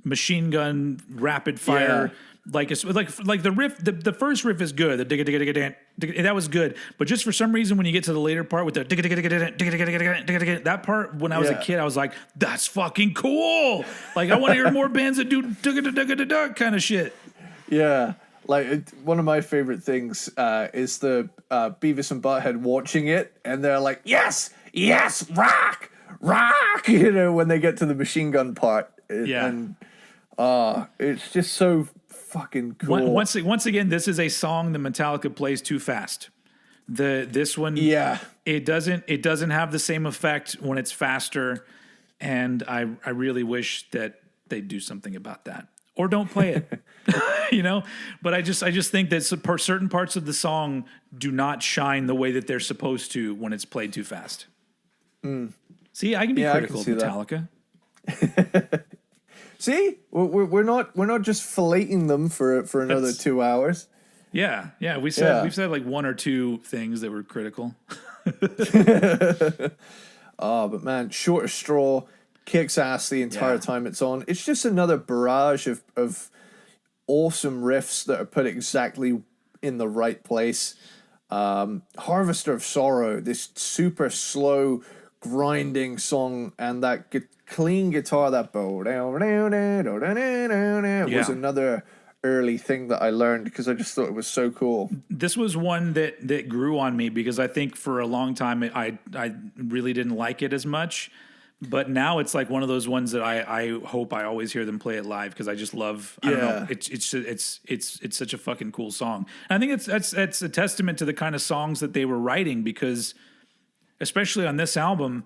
machine gun rapid fire. Like the riff, the first riff is good. The digga digga digga digga, that was good. But just for some reason, when you get to the later part with the digga digga digga digga digga digga digga digga, that part, when I was a kid, I was like, that's fucking cool. Like, I want to hear more bands that do digga digga digga digga kind of shit. Yeah, like one of my favorite things is the Beavis and Butthead watching it, and they're like, yes, rock, when they get to the machine gun part. And it's just so fucking cool. Once again, this is a song that Metallica plays too fast. This one, it doesn't have the same effect when it's faster, and I really wish that they'd do something about that, or don't play it. But I just think that certain parts of the song do not shine the way that they're supposed to when it's played too fast. See, I can be critical of Metallica. See, we're not just filleting them for another 2 hours. Yeah. We've said like one or two things that were critical. But man, Short Straw kicks ass the entire time it's on. It's just another barrage of awesome riffs that are put exactly in the right place. Harvester of Sorrow, this super slow grinding song, and that clean guitar, that bow was another early thing that I learned because I just thought it was so cool. This was one that grew on me because I think for a long time I really didn't like it as much. But now it's like one of those ones that I hope I always hear them play it live because I just love. I don't know. It's such a fucking cool song. And I think that's a testament to the kind of songs that they were writing because, especially on this album,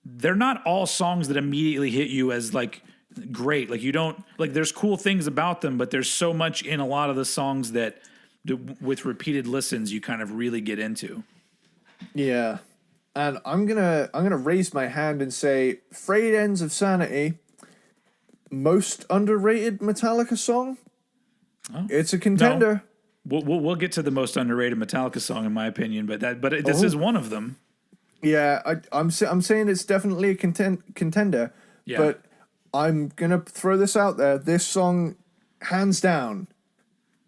they're not all songs that immediately hit you as like great. Like you don't like. There's cool things about them, but there's so much in a lot of the songs that, with repeated listens, you kind of really get into. Yeah. And I'm gonna raise my hand and say, "Frayed Ends of Sanity," most underrated Metallica song. Oh, it's a contender. No. We'll get to the most underrated Metallica song in my opinion, but this is one of them. Yeah, I'm saying it's definitely a contender. Yeah. But I'm gonna throw this out there. This song, hands down,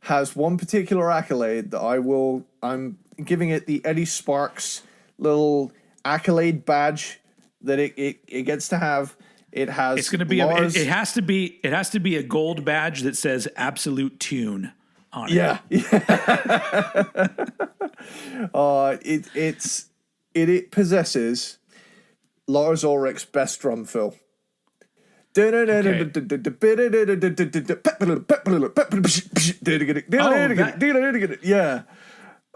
has one particular accolade that I'm giving it the Eddie Sparxx little accolade badge that it gets to have. It has. It's going to be. It has to be. It has to be a gold badge that says "Absolute Tune" on it. Yeah. It possesses Lars Ulrich's best drum fill. Yeah.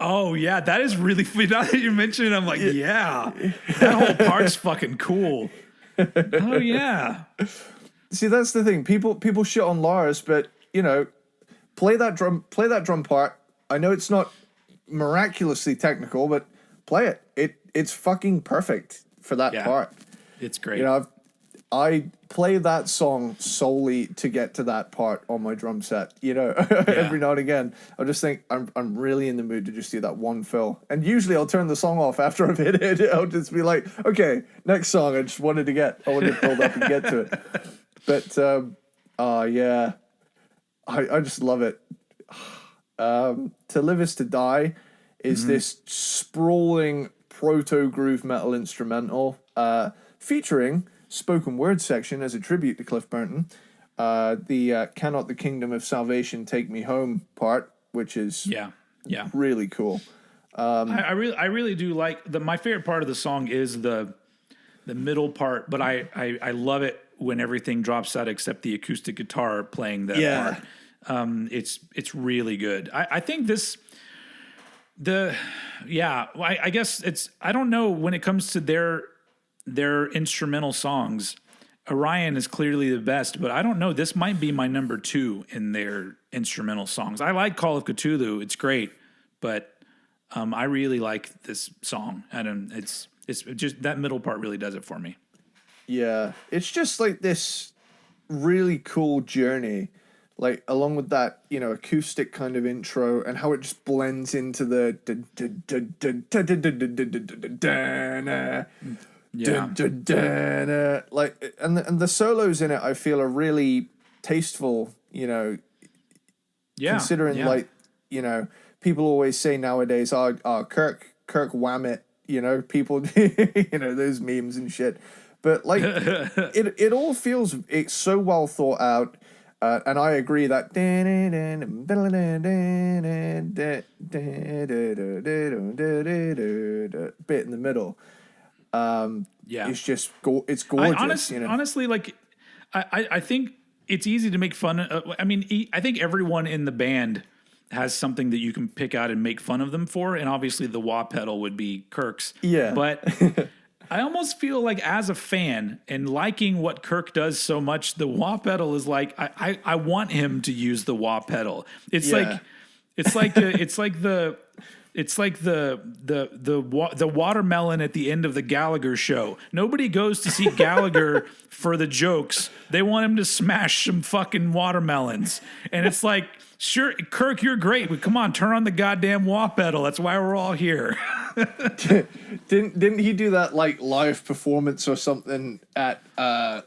Oh, yeah, that is really funny. Now that you mention it, I'm like, yeah, that whole part's fucking cool. Oh, yeah. See, that's the thing. People shit on Lars, but, play that drum part. I know it's not miraculously technical, but play it. It's fucking perfect for that part. It's great. I play that song solely to get to that part on my drum set. Every now and again, I'll just think I'm really in the mood to just do that one fill. And usually I'll turn the song off after I've hit it. I'll just be like, okay, next song. I wanted to build up and get to it. But yeah, I just love it. To Live Is to Die is this sprawling proto groove metal instrumental featuring spoken word section as a tribute to Cliff Burton. The Cannot the Kingdom of Salvation Take Me Home part, which is really cool. I really do like my favorite part of the song is the middle part, but I love it when everything drops out except the acoustic guitar playing that part. It's really good. I think I guess I don't know when it comes to their instrumental songs. Orion is clearly the best, but I don't know. This might be my number 2 in their instrumental songs. I like Call of Cthulhu; it's great, but I really like this song. It's just that middle part really does it for me. Yeah, it's just like this really cool journey, like along with that acoustic kind of intro and how it just blends into the like and the solos in it I feel are really tasteful, considering like people always say nowadays Kirk wham it, people those memes and shit, but like it all feels, it's so well thought out. And I agree that bit in the middle, it's just it's gorgeous. Honestly, like I think it's easy to make fun. I think everyone in the band has something that you can pick out and make fun of them for, and obviously the wah pedal would be Kirk's. Yeah, but I almost feel like as a fan and liking what Kirk does so much, the wah pedal is like I want him to use the wah pedal. It's like the watermelon at the end of the Gallagher show. Nobody goes to see Gallagher for the jokes. They want him to smash some fucking watermelons. And it's like, sure, Kirk, you're great, but come on, turn on the goddamn wah pedal. That's why we're all here. Didn't he do that like live performance or something at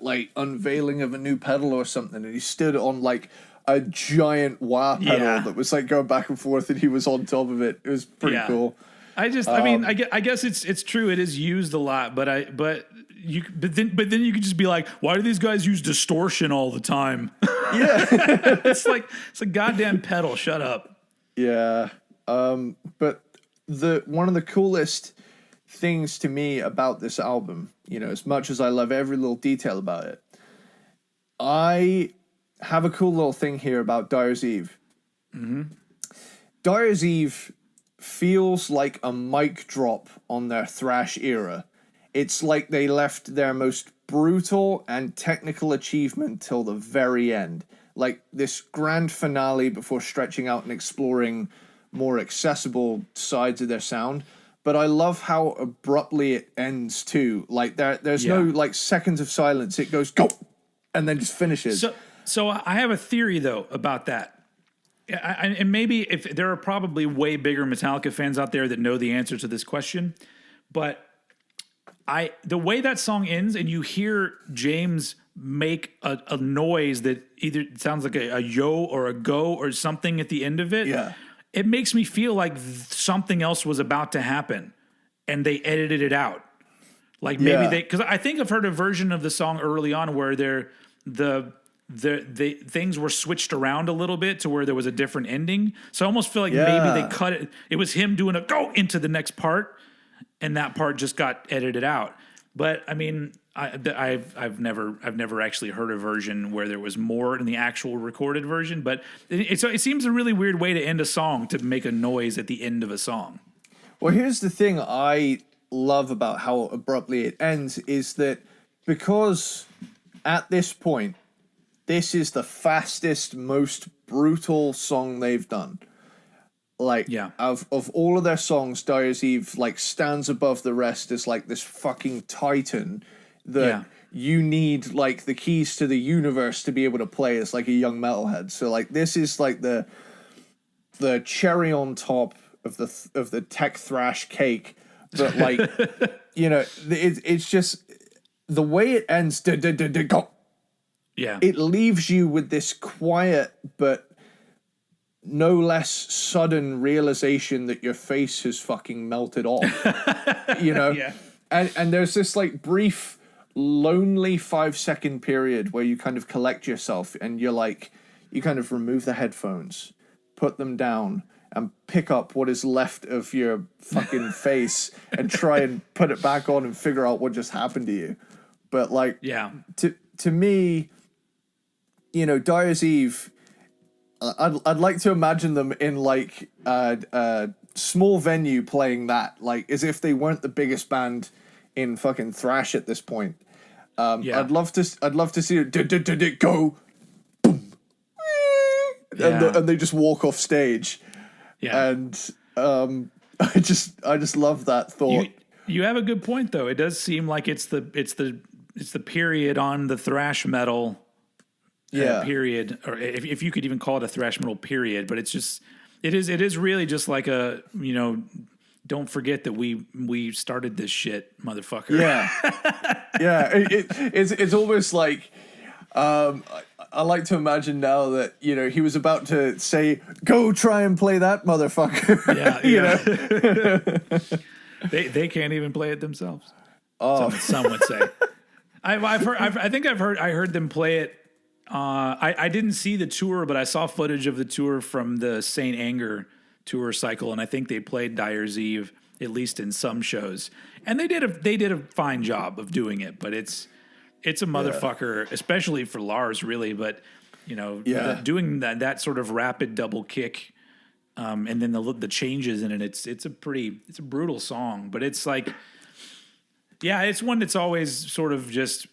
like unveiling of a new pedal or something, and he stood on like a giant wah pedal that was like going back and forth and he was on top of it. It was pretty cool. I mean, I guess it's true. It is used a lot, but then you could just be like, why do these guys use distortion all the time? Yeah. It's a goddamn pedal. Shut up. Yeah. But one of the coolest things to me about this album, you know, as much as I love every little detail about it, I have a cool little thing here about Dyer's Eve. Mm-hmm. Dyer's Eve feels like a mic drop on their thrash era. It's like they left their most brutal and technical achievement till the very end. Like this grand finale before stretching out and exploring more accessible sides of their sound. But I love how abruptly it ends too. Like there's no like seconds of silence. It goes go and then just finishes. So I have a theory though about that. And maybe if there are probably way bigger Metallica fans out there that know the answer to this question, but the way that song ends and you hear James make a noise that either sounds like a yo or a go or something at the end of it. Yeah. It makes me feel like something else was about to happen and they edited it out. Like maybe because I think I've heard a version of the song early on where the things were switched around a little bit to where there was a different ending. So I almost feel like maybe they cut it. It was him doing a go into the next part, and that part just got edited out. But I mean, I've never actually heard a version where there was more in the actual recorded version. But it seems a really weird way to end a song, to make a noise at the end of a song. Well, here's the thing I love about how abruptly it ends is that because at this point, this is the fastest, most brutal song they've done. Like, of all of their songs, Dyer's Eve, like, stands above the rest as, like, this fucking titan that you need, like, the keys to the universe to be able to play as, like, a young metalhead. So, like, this is, like, the cherry on top of the tech thrash cake. But, like, you know, it's just the way it ends, go. Yeah. It leaves you with this quiet but no less sudden realization that your face has fucking melted off. You know? Yeah. And there's this like brief, lonely 5-second period where you kind of collect yourself and you're like, you kind of remove the headphones, put them down, and pick up what is left of your fucking face and try and put it back on and figure out what just happened to you. But like, to me, you know, Dyer's Eve, I'd like to imagine them in like a small venue playing that, like as if they weren't the biggest band in fucking thrash at this point. I'd love to see it go, boom, and they just walk off stage. Yeah, and I just love that thought. You have a good point though. It does seem like it's the period on the thrash metal. Period, or if you could even call it a thrash metal period, but it is really just like a, you know, don't forget that we started this shit, motherfucker. It's almost like I like to imagine now that, you know, he was about to say, go try and play that motherfucker. You know? they can't even play it themselves. Some would say. I heard them play it. I didn't see the tour, but I saw footage of the tour from the Saint Anger tour cycle, and I think they played Dyer's Eve at least in some shows, and they did a fine job of doing it. But it's a motherfucker, especially for Lars, really. But you know, doing that sort of rapid double kick, and then the changes in it. It's a brutal song, but it's like, it's one that's always sort of just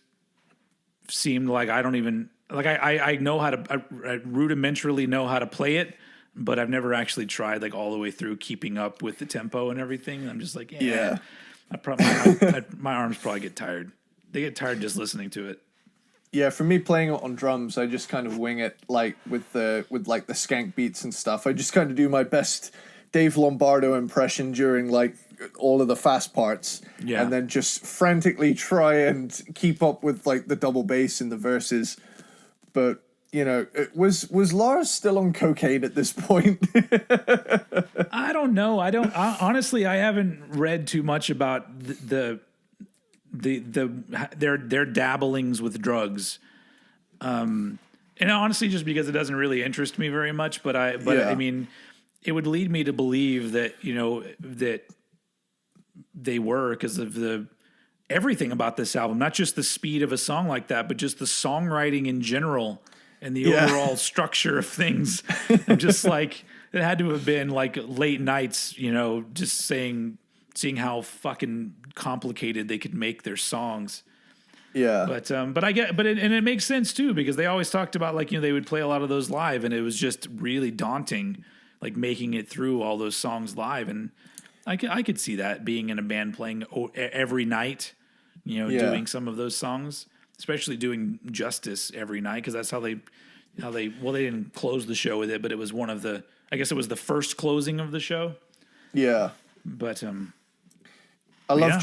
seemed like I don't even. Like I know how to, I rudimentarily know how to play it, but I've never actually tried like all the way through keeping up with the tempo and everything. I'm just like, my arms probably get tired. They get tired just listening to it. Yeah, for me playing it on drums, I just kind of wing it, like with like the skank beats and stuff. I just kind of do my best Dave Lombardo impression during like all of the fast parts, and then just frantically try and keep up with like the double bass in the verses. But you know, was Lars still on cocaine at this point? I don't know. Honestly, I haven't read too much about their dabblings with drugs. And honestly, just because it doesn't really interest me very much, but I mean, it would lead me to believe that, you know, that they were, because of everything about this album, not just the speed of a song like that, but just the songwriting in general and the overall structure of things. I'm just like, it had to have been like late nights, you know, just seeing how fucking complicated they could make their songs. Yeah. But it makes sense too, because they always talked about, like, you know, they would play a lot of those live, and it was just really daunting, like making it through all those songs live. And I could see that, being in a band playing every night, you know, doing some of those songs, especially doing Justice every night, because that's how they didn't close the show with it, but it was I guess it was the first closing of the show. Yeah. But I love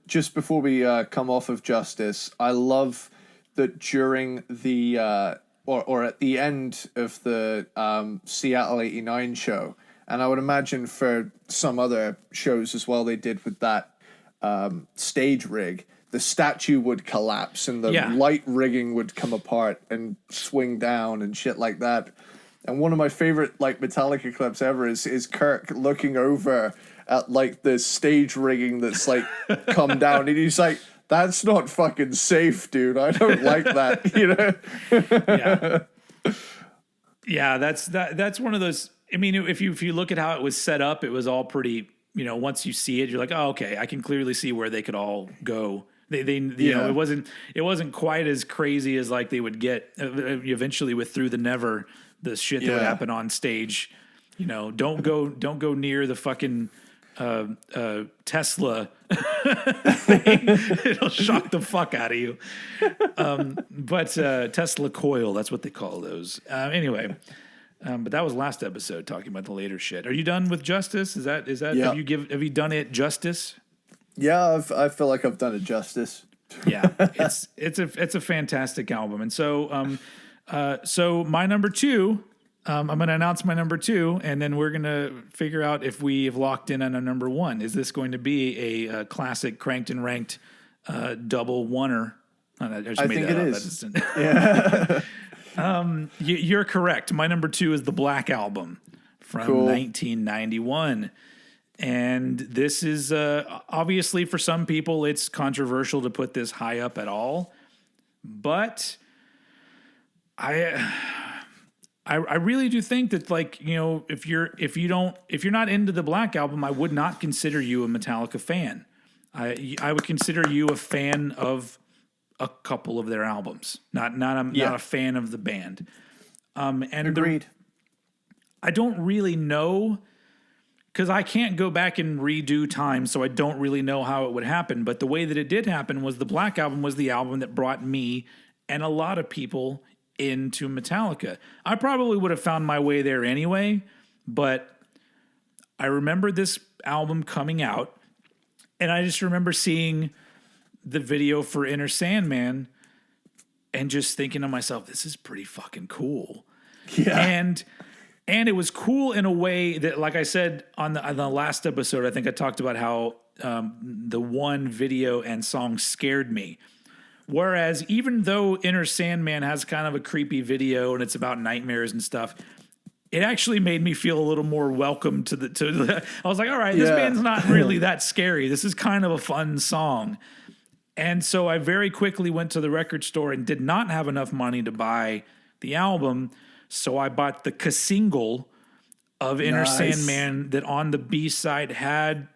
just before we come off of Justice, I love that during the or at the end of the Seattle '89 show, and I would imagine for some other shows as well, they did with that stage rig, the statue would collapse and the light rigging would come apart and swing down and shit like that. And one of my favorite, like, Metallica clips ever is Kirk looking over at, like, the stage rigging that's, like, come down, and he's like, "That's not fucking safe, dude. I don't like that," you know? Yeah, that's one of those. I mean, if you look at how it was set up, it was all pretty, you know, once you see it, you're like, oh, okay, I can clearly see where they could all go. They you know, it wasn't quite as crazy as, like, they would get eventually with Through the Never, the shit that would happen on stage. You know, don't go near the fucking Tesla thing. It'll shock the fuck out of you. But Tesla coil, that's what they call those. Anyway. But that was last episode, talking about the later shit. Are you done with Justice? Is that have you done it justice? Yeah, I feel like I've done it justice. Yeah, it's a fantastic album. And so so my number 2, I'm going to announce my number 2, and then we're going to figure out if we have locked in on a number 1. Is this going to be a classic cranked and ranked double oneer? I think it is. Yeah. You're correct. My number 2 is the Black Album from 1991. And this is obviously, for some people, it's controversial to put this high up at all. But I really do think that, like, you know, if you're not into the Black Album, I would not consider you a Metallica fan. I would consider you a fan of a couple of their albums, not a fan of the band. And agreed. I don't really know, because I can't go back and redo time, so I don't really know how it would happen. But the way that it did happen was the Black Album was the album that brought me and a lot of people into Metallica. I probably would have found my way there anyway, but I remember this album coming out, and I just remember seeing the video for Enter Sandman and just thinking to myself, this is pretty fucking cool. Yeah. And it was cool in a way that, like I said on the last episode, I think I talked about how the one video and song scared me. Whereas even though Enter Sandman has kind of a creepy video and it's about nightmares and stuff, it actually made me feel a little more welcome to the I was like, all right, this band's not really that scary. This is kind of a fun song. And so I very quickly went to the record store and did not have enough money to buy the album. So I bought the single of Enter Sandman that on the B-side had,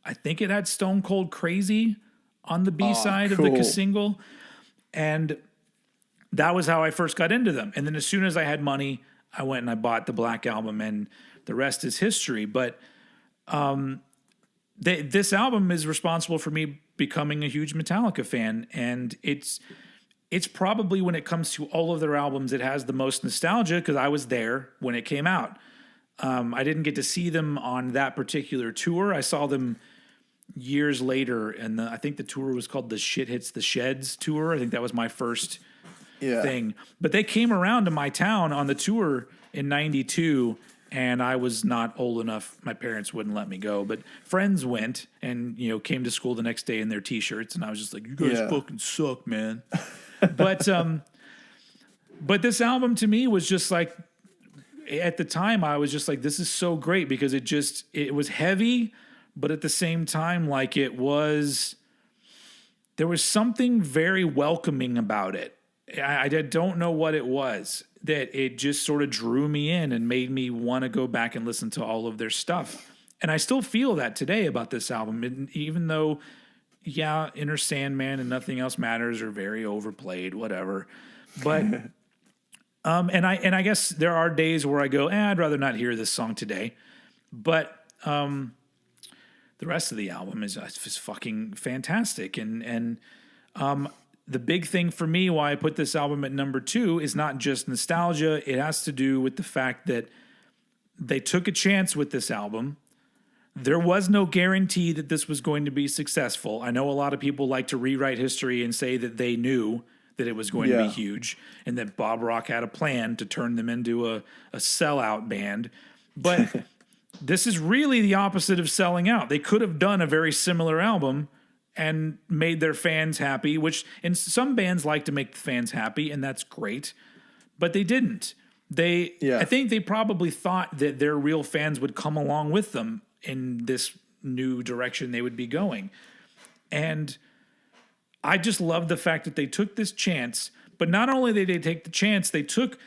I think it had Stone Cold Crazy on the B-side of the single. And that was how I first got into them. And then as soon as I had money, I went and I bought the Black Album, and the rest is history. But this album is responsible for me becoming a huge Metallica fan. And it's probably, when it comes to all of their albums, it has the most nostalgia, because I was there when it came out. I didn't get to see them on that particular tour. I saw them years later, and I think the tour was called the Shit Hits the Sheds tour. I think that was my first thing. But they came around to my town on the tour in 92, and I was not old enough. My parents wouldn't let me go, but friends went and, you know, came to school the next day in their t-shirts. And I was just like, you guys fucking suck, man. But this album to me was just like, at the time I was just like, this is so great because it was heavy, but at the same time, like there was something very welcoming about it. I don't know what it was, that it just sort of drew me in and made me want to go back and listen to all of their stuff. And I still feel that today about this album, and even though, yeah, Inner Sandman and Nothing Else Matters are very overplayed, whatever. But, and I guess there are days where I go, I'd rather not hear this song today. But, the rest of the album is fucking fantastic. And the big thing for me, why I put this album at number 2, is not just nostalgia. It has to do with the fact that they took a chance with this album. There was no guarantee that this was going to be successful. I know a lot of people like to rewrite history and say that they knew that it was going to be huge and that Bob Rock had a plan to turn them into a sellout band. But this is really the opposite of selling out. They could have done a very similar album and made their fans happy, and some bands like to make the fans happy, and that's great. But they didn't. I think they probably thought that their real fans would come along with them in this new direction they would be going. And I just love the fact that they took this chance, but not only did they take the chance, they took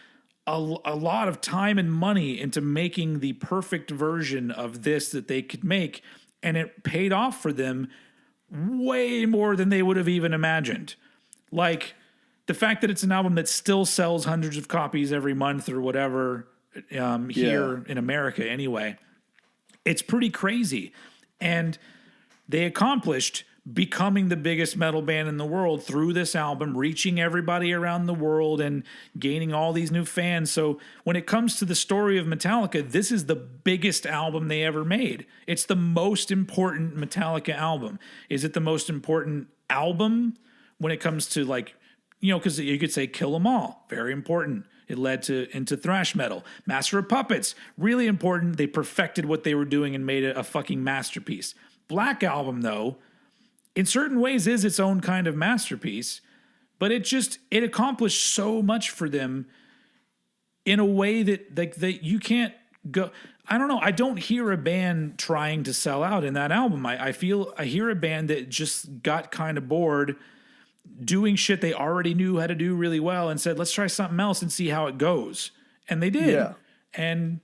a lot of time and money into making the perfect version of this that they could make, and it paid off for them way more than they would have even imagined. Like the fact that it's an album that still sells hundreds of copies every month or whatever, here in America anyway, it's pretty crazy. And they accomplished becoming the biggest metal band in the world through this album, reaching everybody around the world and gaining all these new fans. So when it comes to the story of Metallica, this is the biggest album they ever made. It's the most important Metallica album. Is it the most important album when it comes to, like, you know, because you could say Kill 'Em All, very important. It led into thrash metal. Master of Puppets, really important. They perfected what they were doing and made it a fucking masterpiece. Black Album, though, in certain ways is its own kind of masterpiece, but it accomplished so much for them in a way that you can't go. I don't know. I don't hear a band trying to sell out in that album. I hear a band that just got kind of bored doing shit they already knew how to do really well and said, let's try something else and see how it goes. And they did. Yeah. And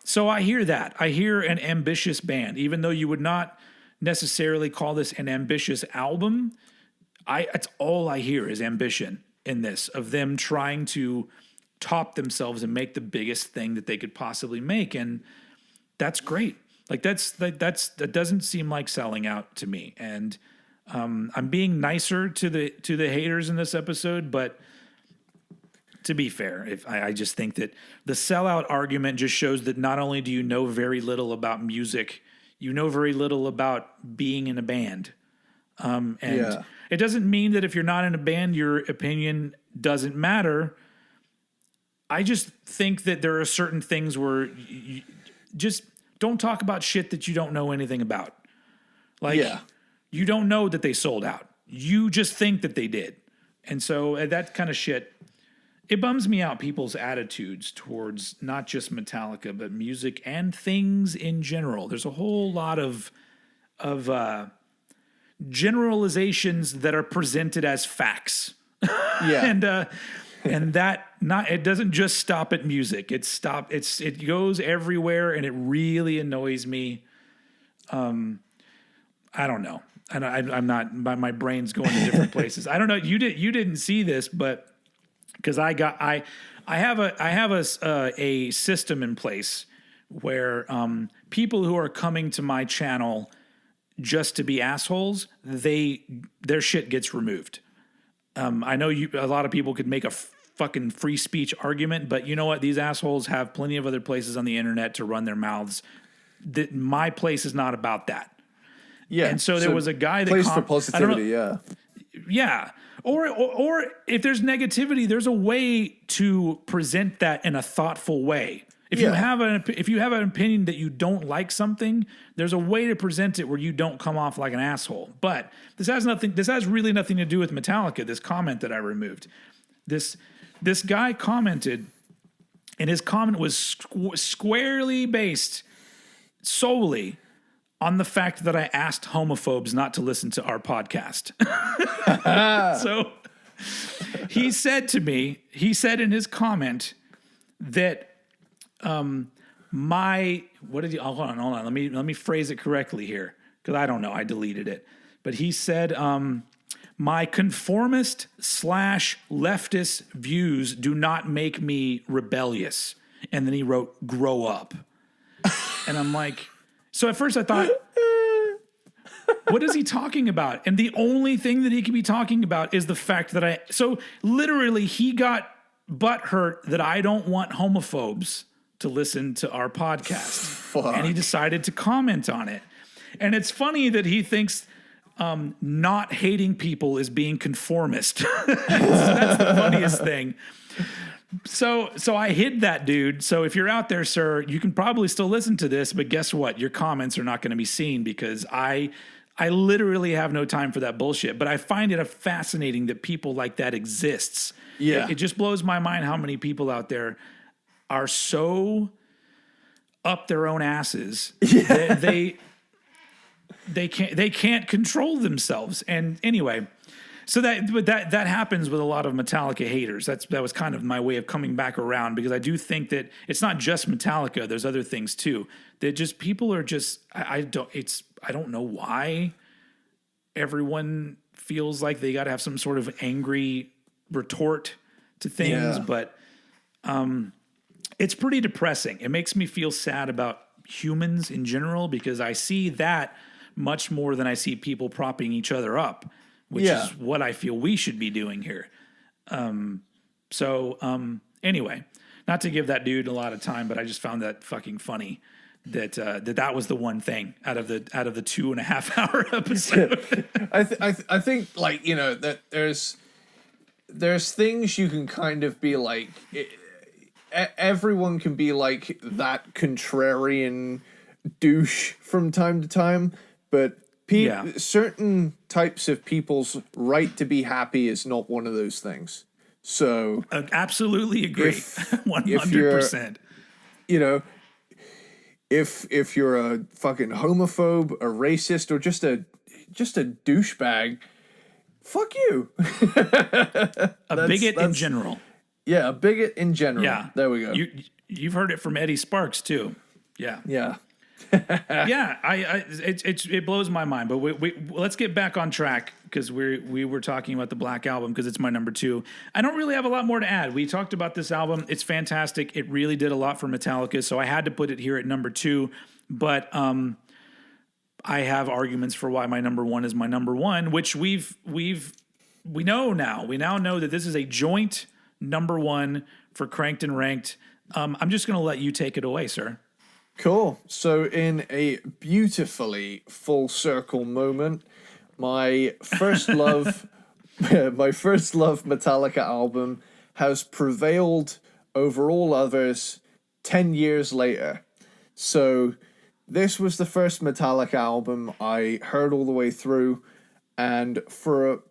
so I hear that. I hear an ambitious band, even though you would not necessarily call this an ambitious album. That's all I hear is ambition in this, of them trying to top themselves and make the biggest thing that they could possibly make. And that's great. Like that doesn't seem like selling out to me. And I'm being nicer to the haters in this episode, but to be fair, I just think that the sellout argument just shows that not only do you know very little about music, you know very little about being in a band. It doesn't mean that if you're not in a band, your opinion doesn't matter. I just think that there are certain things where you just don't talk about shit that you don't know anything about. Like, you don't know that they sold out. You just think that they did. And so that kind of shit, it bums me out, people's attitudes towards not just Metallica, but music and things in general. There's a whole lot of generalizations that are presented as facts. Yeah. and that it doesn't just stop at music. It goes everywhere, and it really annoys me. I don't know. And I'm not, my brain's going to different places. I don't know. You didn't see this, but because I have a system in place where people who are coming to my channel just to be assholes, their shit gets removed. I know a lot of people could make a fucking free speech argument, but you know what? These assholes have plenty of other places on the internet to run their mouths. My place is not about that. Yeah. And so there was a guy that place for positivity. Yeah. Or if there's negativity, there's a way to present that in a thoughtful way. If you have an opinion that you don't like something, there's a way to present it where you don't come off like an asshole. But this has really nothing to do with Metallica, this comment that I removed. This guy commented, and his comment was squarely based solely on the fact that I asked homophobes not to listen to our podcast. So he said in his comment that what did he, hold on. Let me phrase it correctly here, because I don't know. I deleted it. But he said, my conformist / leftist views do not make me rebellious. And then he wrote, grow up. And I'm like, so at first I thought, what is he talking about? And the only thing that he could be talking about is the fact that so literally he got butthurt that I don't want homophobes to listen to our podcast. Fuck. And he decided to comment on it. And it's funny that he thinks not hating people is being conformist. That's the funniest thing. So I hid that dude. So if you're out there, sir, you can probably still listen to this, but guess what? Your comments are not going to be seen because I literally have no time for that bullshit. But I find it fascinating that people like that exists. Yeah. It just blows my mind how many people out there are so up their own asses that they can't control themselves. And anyway, so that happens with a lot of Metallica haters. That was kind of my way of coming back around, because I do think that it's not just Metallica. There's other things too. That just people are just I don't know why everyone feels like they got to have some sort of angry retort to things, but it's pretty depressing. It makes me feel sad about humans in general, because I see that much more than I see people propping each other up, which is what I feel we should be doing here. Anyway, not to give that dude a lot of time, but I just found that fucking funny that was the one thing out of the 2.5 hour episode. I think, like, you know, that there's things you can kind of be like, everyone can be like that contrarian douche from time to time, but certain types of people's right to be happy is not one of those things. So absolutely agree. 100%. You know, if you're a fucking homophobe, a racist, or just a douchebag, fuck you. A bigot in general. Yeah, a bigot in general. Yeah, there we go. You've heard it from Eddie Sparxx too. Yeah. Yeah. Yeah, it blows my mind. But we let's get back on track, because we were talking about the Black Album, because it's my number 2. I don't really have a lot more to add. We talked about this album. It's fantastic. It really did a lot for Metallica, so I had to put it here at number 2. But I have arguments for why my number 1 is my number 1, which we know now. We now know that this is a joint number 1 for Cranked and Ranked. I'm just going to let you take it away, sir. Cool. So in a beautifully full circle moment, my first love Metallica album has prevailed over all others 10 years later. So this was the first Metallica album I heard all the way through, and for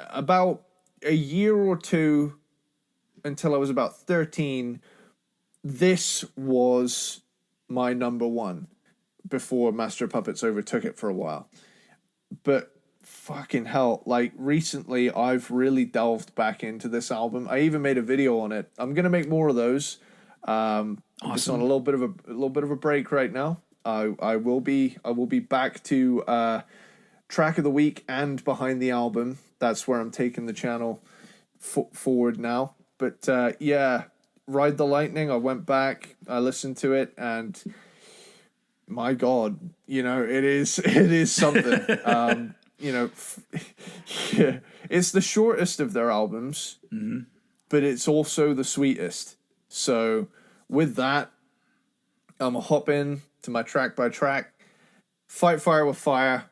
about a year or two, until I was about 13, this was my number 1 before Master of Puppets overtook it for a while. But fucking hell, like, recently I've really delved back into this album. I even made a video on it. I'm gonna make more of those. Awesome. I'm just on a little bit of a break right now. I will be back to track of the week and behind the album. That's where I'm taking the channel forward now. But yeah, Ride the Lightning, I went back, I listened to it, and my God, you know, it is something. You know, it's the shortest of their albums, but it's also the sweetest. So with that, I'm gonna hop in to my track by track. Fight Fire with Fire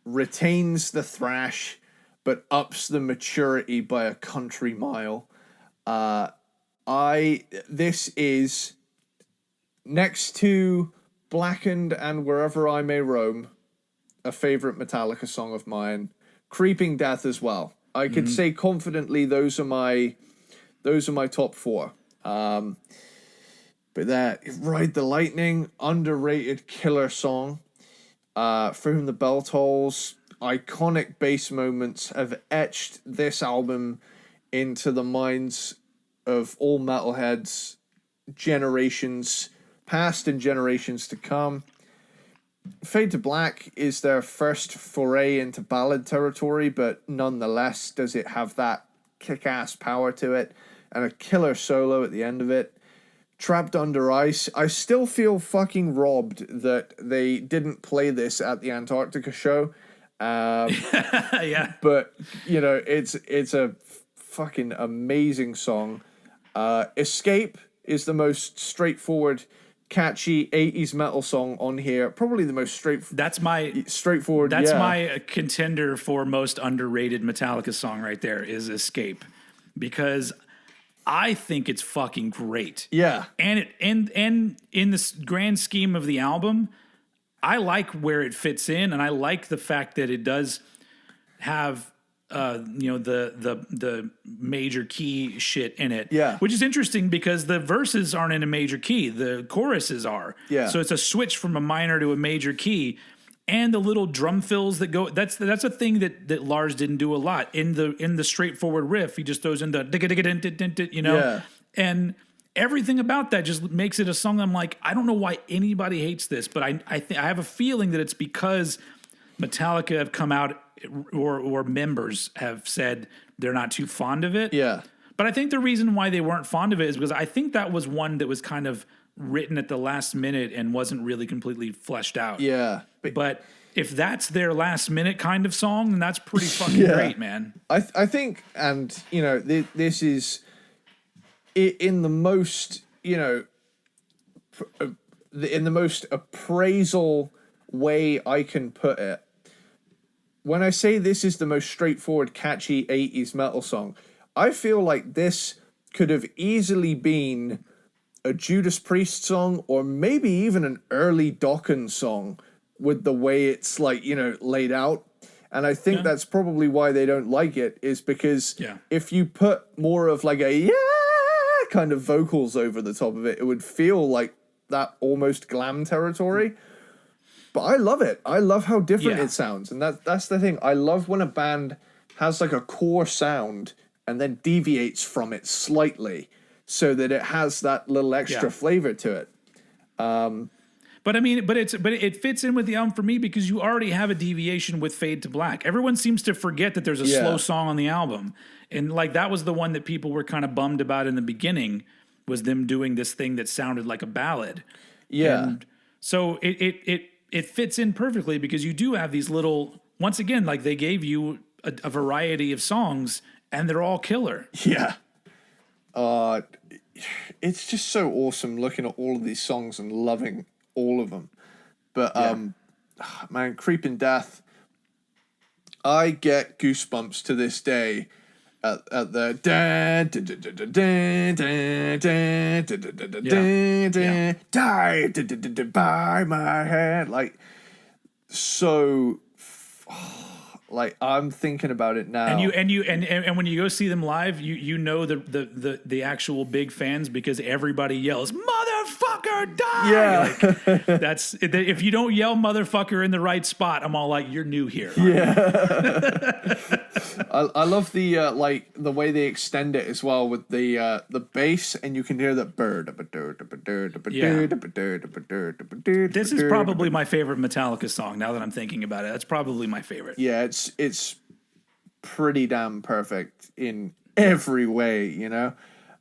retains the thrash, but ups the maturity by a country mile. This is next to Blackened and Wherever I May Roam, a favorite Metallica song of mine. Creeping Death as well. I could say confidently those are my top four. But that Ride the Lightning, underrated killer song. For Whom the Bell Tolls, iconic bass moments have etched this album into the minds of all metalheads, generations past and generations to come. Fade to Black is their first foray into ballad territory, but nonetheless does it have that kick-ass power to it and a killer solo at the end of it. Trapped Under Ice, I still feel fucking robbed that they didn't play this at the Antarctica show. Yeah. But, you know, it's a fucking amazing song. Escape is the most straightforward, catchy 80s metal song on here. Probably the most straightforward. That's my contender for most underrated Metallica song right there is Escape, because I think it's fucking great. Yeah. And in this grand scheme of the album, I like where it fits in, and I like the fact that it does have the major key shit in it. Yeah. Which is interesting because the verses aren't in a major key. The choruses are. Yeah. So it's a switch from a minor to a major key. And the little drum fills that go, that's a thing that Lars didn't do a lot. In the straightforward riff, he just throws in the, you know? Yeah. And everything about that just makes it a song I'm like, I don't know why anybody hates this, but I have a feeling that it's because Metallica have come out or members have said they're not too fond of it. Yeah. But I think the reason why they weren't fond of it is because I think that was one that was kind of written at the last minute and wasn't really completely fleshed out. Yeah. But if that's their last minute kind of song, then that's pretty fucking great, man. I think, and, you know, this is in the most, you know, in the most appraisal way I can put it. When I say this is the most straightforward, catchy 80s metal song, I feel like this could have easily been a Judas Priest song or maybe even an early Dokken song with the way it's, like, you know, laid out. And I think that's probably why they don't like it, is because if you put more of like a kind of vocals over the top of it, it would feel like that almost glam territory. But I love it. I love how different it sounds. And that's the thing. I love when a band has like a core sound and then deviates from it slightly so that it has that little extra flavor to it. But I mean, it fits in with the album for me because you already have a deviation with Fade to Black. Everyone seems to forget that there's a slow song on the album. And like that was the one that people were kind of bummed about in the beginning, was them doing this thing that sounded like a ballad. Yeah. And so it fits in perfectly because you do have these little, once again, like they gave you a variety of songs and they're all killer. Yeah. It's just so awesome looking at all of these songs and loving all of them. But, man, Creeping Death, I get goosebumps to this day at the die by my head, like, so like I'm thinking about it now. And when you go see them live, you know the actual big fans because everybody yells "motherfucker die." Yeah, like, that's if you don't yell "motherfucker" in the right spot, I'm all like, you're new here. Yeah. I love the like the way they extend it as well with the bass, and you can hear that bird. This is probably my favorite Metallica song. Now that I'm thinking about it, that's probably my favorite. Yeah, it's pretty damn perfect in every way, you know.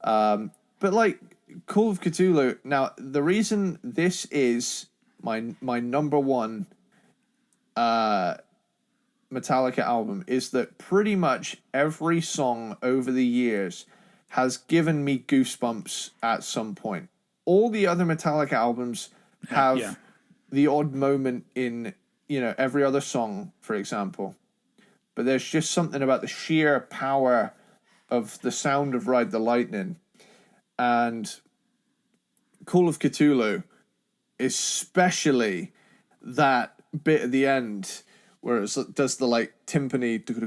But like Call of Cthulhu. Now, the reason this is my number one Metallica album is that pretty much every song over the years has given me goosebumps at some point. All the other Metallica albums have the odd moment in, you know, every other song, for example. but there's just something about the sheer power of the sound of Ride the Lightning and Call of Cthulhu, especially that bit at the end where it does the like timpani dun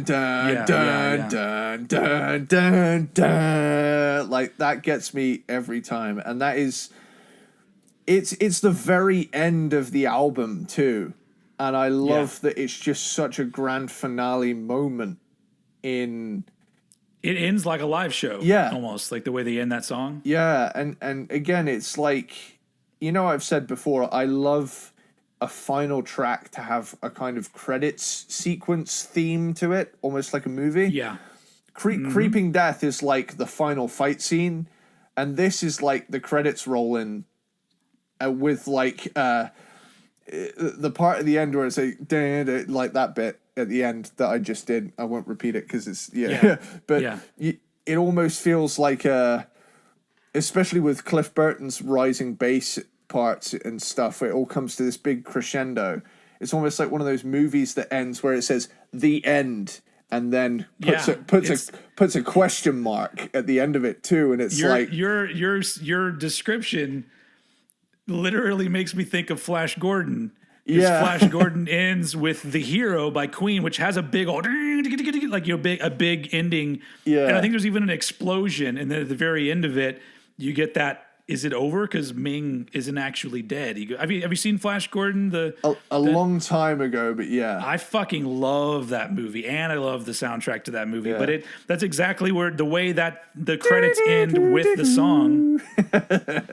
dun dun dun dun dun dun, like that gets me every time, and that is it's the very end of the album too, and I love that it's just such a grand finale moment. It ends like a live show, almost like the way they end that song. And again, it's like, I've said before, I love a final track to have a kind of credits sequence theme to it, almost like a movie. Creeping Death is like the final fight scene, and this is like the credits rolling with like the part at the end where it's like that bit at the end that I just did. I won't repeat it because it's but it almost feels like especially with Cliff Burton's rising bass parts and stuff, where it all comes to this big crescendo. It's almost like one of those movies that ends where it says the end and then puts a question mark at the end of it too, and it's your description literally makes me think of Flash Gordon. Flash Gordon ends with The Hero by Queen, which has a big old like a big ending. And I think there's even an explosion, and then at the very end of it, you get that. Is it over? Because Ming isn't actually dead. Have you seen Flash Gordon? A long time ago, but I fucking love that movie, and I love the soundtrack to that movie. But that's exactly where the way that the credits end with the song.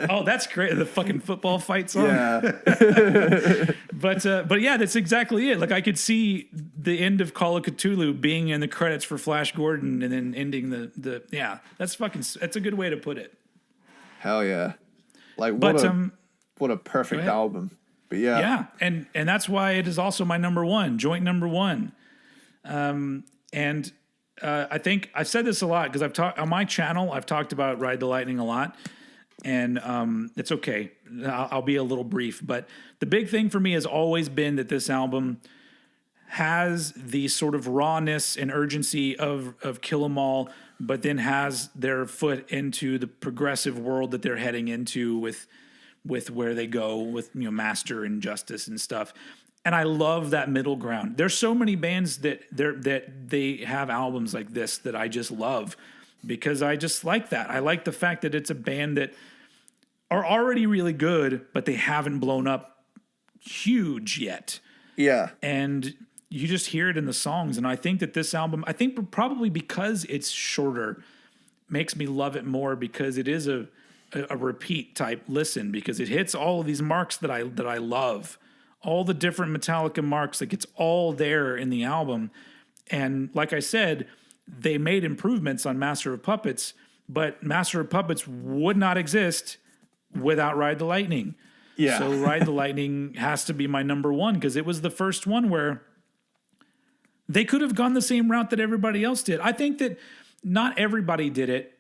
Oh, that's great! The fucking football fight song. But yeah, that's exactly it. Like I could see the end of Call of Cthulhu being in the credits for Flash Gordon, and then ending the. That's a good way to put it. Hell yeah. Like what a perfect album. But and that's why it is also my number one, joint number one. I think I've said this a lot because I've talked on my channel, I've talked about Ride the Lightning a lot, and it's okay. I'll be a little brief, but the big thing for me has always been that this album has the sort of rawness and urgency of Kill 'Em All, but then has their foot into the progressive world that they're heading into with where they go with Master and Justice and stuff. And I love that middle ground. There's so many bands that they have albums like this that I just love because I just like that. I like the fact that it's a band that are already really good, but they haven't blown up huge yet. Yeah. And you just hear it in the songs. And I think that this album, probably because it's shorter, makes me love it more because it is a repeat type listen, because it hits all of these marks that I love, all the different Metallica marks. Like it's all there in the album. And like I said, they made improvements on Master of Puppets, but Master of Puppets would not exist without Ride the Lightning. Yeah. So Ride the Lightning has to be my number one because it was the first one where they could have gone the same route that everybody else did. I think that not everybody did it.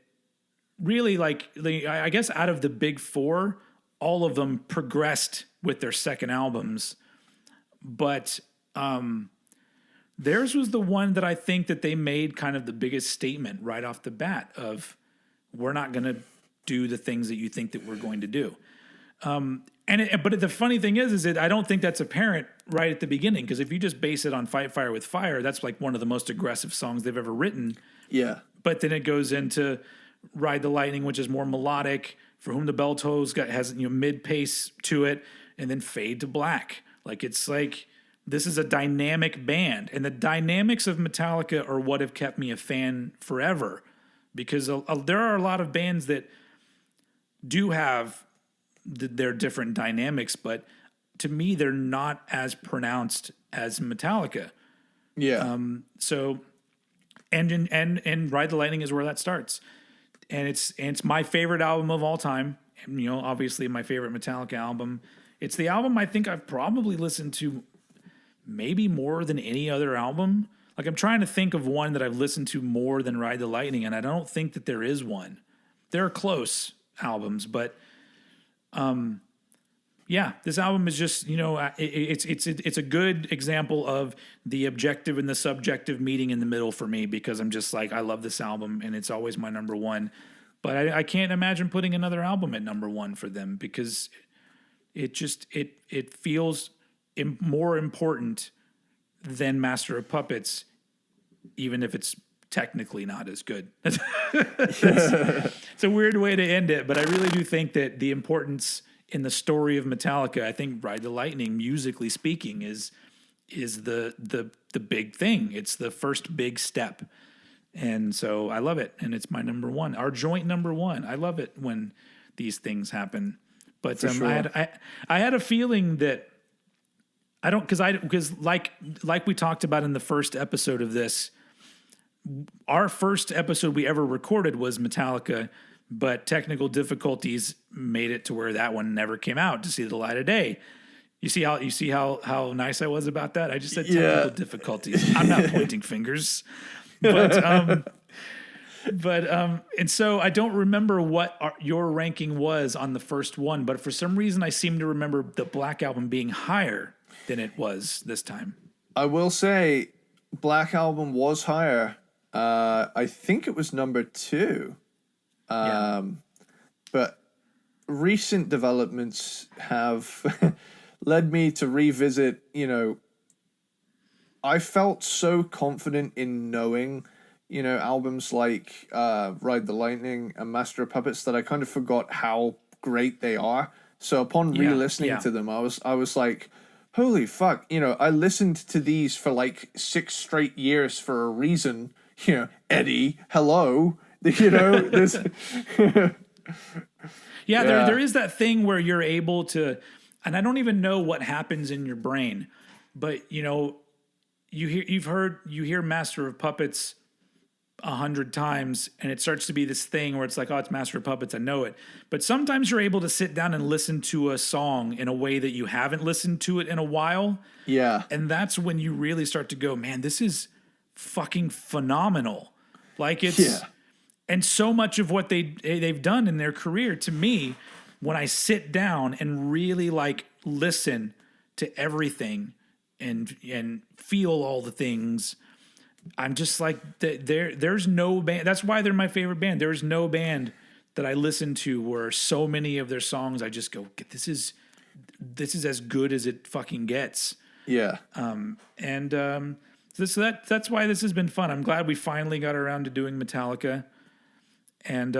Really, I guess out of the big four, all of them progressed with their second albums. But theirs was the one that I think that they made kind of the biggest statement right off the bat of, we're not going to do the things that you think that we're going to do. But the funny thing is that I don't think that's apparent right at the beginning, because if you just base it on Fight Fire with Fire, that's like one of the most aggressive songs they've ever written. Yeah. But then it goes into Ride the Lightning, which is more melodic. For Whom the Bell Tolls has mid pace to it, and then Fade to Black. Like it's like this is a dynamic band, and the dynamics of Metallica are what have kept me a fan forever, because there are a lot of bands that do have their different dynamics, but to me, they're not as pronounced as Metallica. Yeah. So, and Ride the Lightning is where that starts, and it's my favorite album of all time. And, obviously my favorite Metallica album. It's the album I think I've probably listened to maybe more than any other album. Like I'm trying to think of one that I've listened to more than Ride the Lightning, and I don't think that there is one. There are close albums, but yeah, this album is just, it's a good example of the objective and the subjective meeting in the middle for me, because I'm just like, I love this album and it's always my number one. But I can't imagine putting another album at number one for them, because it feels more important than Master of Puppets, even if it's technically not as good. It's a weird way to end it, but I really do think that the importance in the story of Metallica, I think Ride the Lightning, musically speaking, is the big thing. It's the first big step. And so I love it, and it's my number one, our joint number one. I love it when these things happen. But sure. I had a feeling that I don't, because like we talked about in the first episode of this, our first episode we ever recorded was Metallica, but technical difficulties made it to where that one never came out to see the light of day. You see how nice I was about that? I just said technical difficulties. I'm not pointing fingers. And so I don't remember what your ranking was on the first one, but for some reason I seem to remember the Black Album being higher than it was this time. I will say Black Album was higher. I think it was number 2. But recent developments have led me to revisit, I felt so confident in knowing, albums like Ride the Lightning and Master of Puppets that I kind of forgot how great they are. So upon re-listening to them, I was like, holy fuck, I listened to these for like 6 straight years for a reason. Eddie, hello. There's there is that thing where you're able to, and I don't even know what happens in your brain, but you hear Master of Puppets 100 times, and it starts to be this thing where it's like, oh, it's Master of Puppets, I know it. But sometimes you're able to sit down and listen to a song in a way that you haven't listened to it in a while. Yeah. And that's when you really start to go, man, this is fucking phenomenal. Like it's, and so much of what they've done in their career, to me, when I sit down and really like listen to everything and feel all the things, I'm just like, there's no band. That's why they're my favorite band. There's no band that I listen to where so many of their songs I just go, this is as good as it fucking gets. Yeah. So that's why this has been fun. I'm glad we finally got around to doing Metallica. And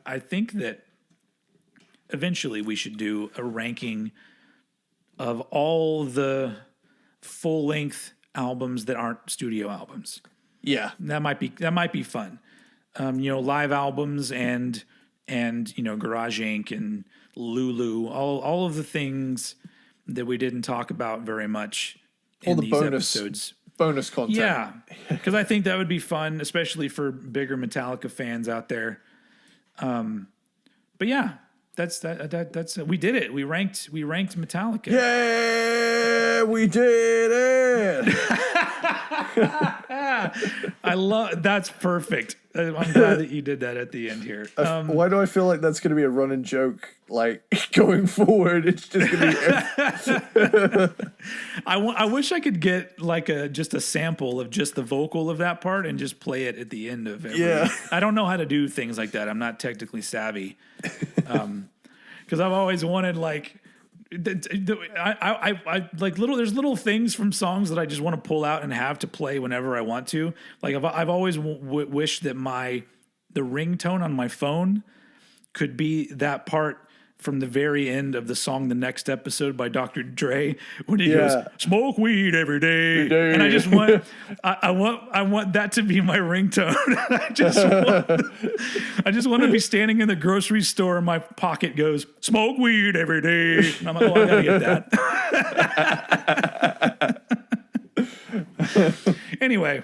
I think that eventually we should do a ranking of all the full-length albums that aren't studio albums. Yeah. That might be fun. Live albums and Garage Inc. and Lulu, all of the things that we didn't talk about very much in these episodes. Bonus content. Yeah, because I think that would be fun, especially for bigger Metallica fans out there. But yeah, that's we did it. We ranked Metallica. Yeah, we did it. I love that's perfect. I'm glad that you did that at the end here. Why do I feel like that's going to be a running joke? Like going forward, it's just going to be. I wish I could get like just a sample of just the vocal of that part and just play it at the end of every. Yeah. I don't know how to do things like that. I'm not technically savvy. Because I've always wanted like. I like there's little things from songs that I just want to pull out and have to play whenever I want to. Like I've always wished that the ringtone on my phone could be that part from the very end of the song The Next Episode by Dr. Dre when he goes, smoke weed every day. And I just want I want that to be my ringtone. I just want to be standing in the grocery store and my pocket goes, smoke weed every day. And I'm like, I gotta get that. Anyway,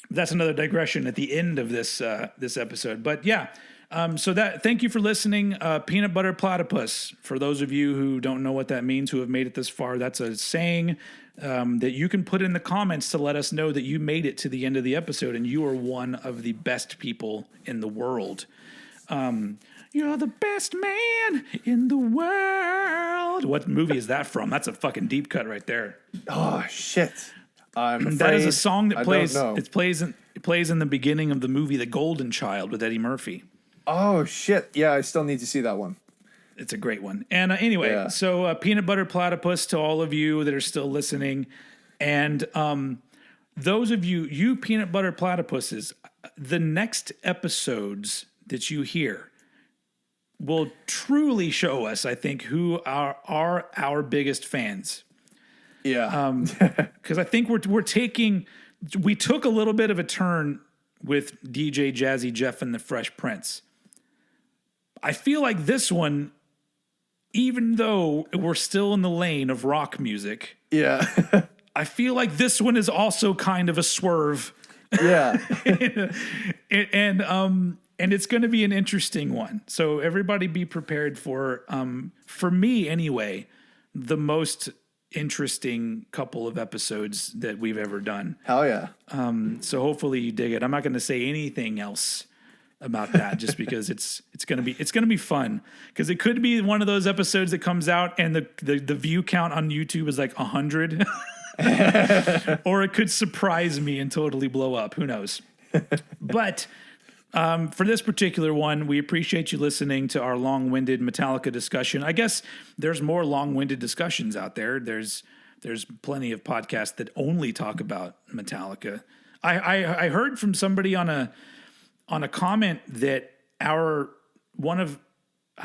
that's another digression at the end of this episode. But yeah. Thank you for listening. Peanut butter platypus. For those of you who don't know what that means, who have made it this far, that's a saying that you can put in the comments to let us know that you made it to the end of the episode and you are one of the best people in the world. You're the best man in the world. What movie is that from? That's a fucking deep cut right there. Oh shit! I'm afraid That is a song that plays. I don't know. It plays in the beginning of the movie The Golden Child with Eddie Murphy. Oh shit! Yeah, I still need to see that one. It's a great one. And anyway, Yeah. so Peanut Butter Platypus to all of you that are still listening. And those of you Peanut Butter Platypuses, the next episodes that you hear will truly show us, I think, who are our biggest fans. Yeah. Because I think we took a little bit of a turn with DJ Jazzy Jeff and the Fresh Prince. I feel like this one, even though we're still in the lane of rock music, Yeah. I feel like this one is also kind of a swerve. Yeah. And it's going to be an interesting one. So everybody be prepared for me anyway, the most interesting couple of episodes that we've ever done. Hell yeah. So hopefully you dig it. I'm not going to say anything else about that just because it's going to be fun, because it could be one of those episodes that comes out and the view count on YouTube is like 100 or it could surprise me and totally blow up. Who knows? But for this particular one, we appreciate you listening to our long-winded Metallica discussion. I guess there's more long-winded discussions out there. There's plenty of podcasts that only talk about Metallica. I heard from somebody on a comment that I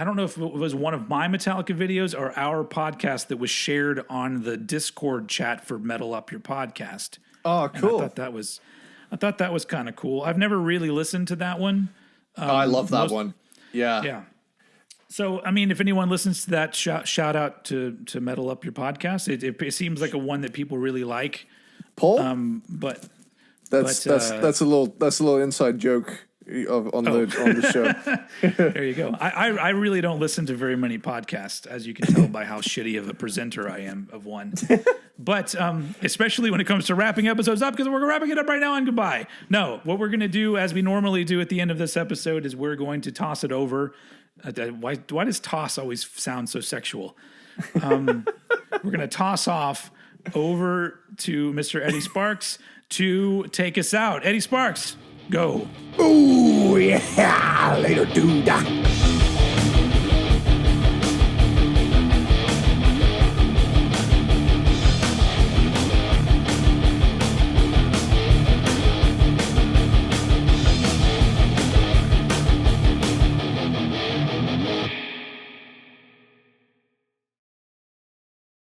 don't know if it was one of my Metallica videos or our podcast that was shared on the Discord chat for Metal Up Your Podcast. Oh, cool. And I thought that was kind of cool. I've never really listened to that one. I love that one. Yeah. Yeah. So, I mean, if anyone listens to that, shout out to Metal Up Your Podcast. It seems like a one that people really like. Paul? But that's a little inside joke on the show. There you go. I really don't listen to very many podcasts, as you can tell by how shitty of a presenter I am of one. But especially when it comes to wrapping episodes up, because we're wrapping it up right now and goodbye. No, what we're going to do, as we normally do at the end of this episode, is we're going to toss it over. Why does toss always sound so sexual? We're going to toss off over to Mr. Eddie Sparxx to take us out. Eddie Sparxx, go. Ooh, yeah, later, dude.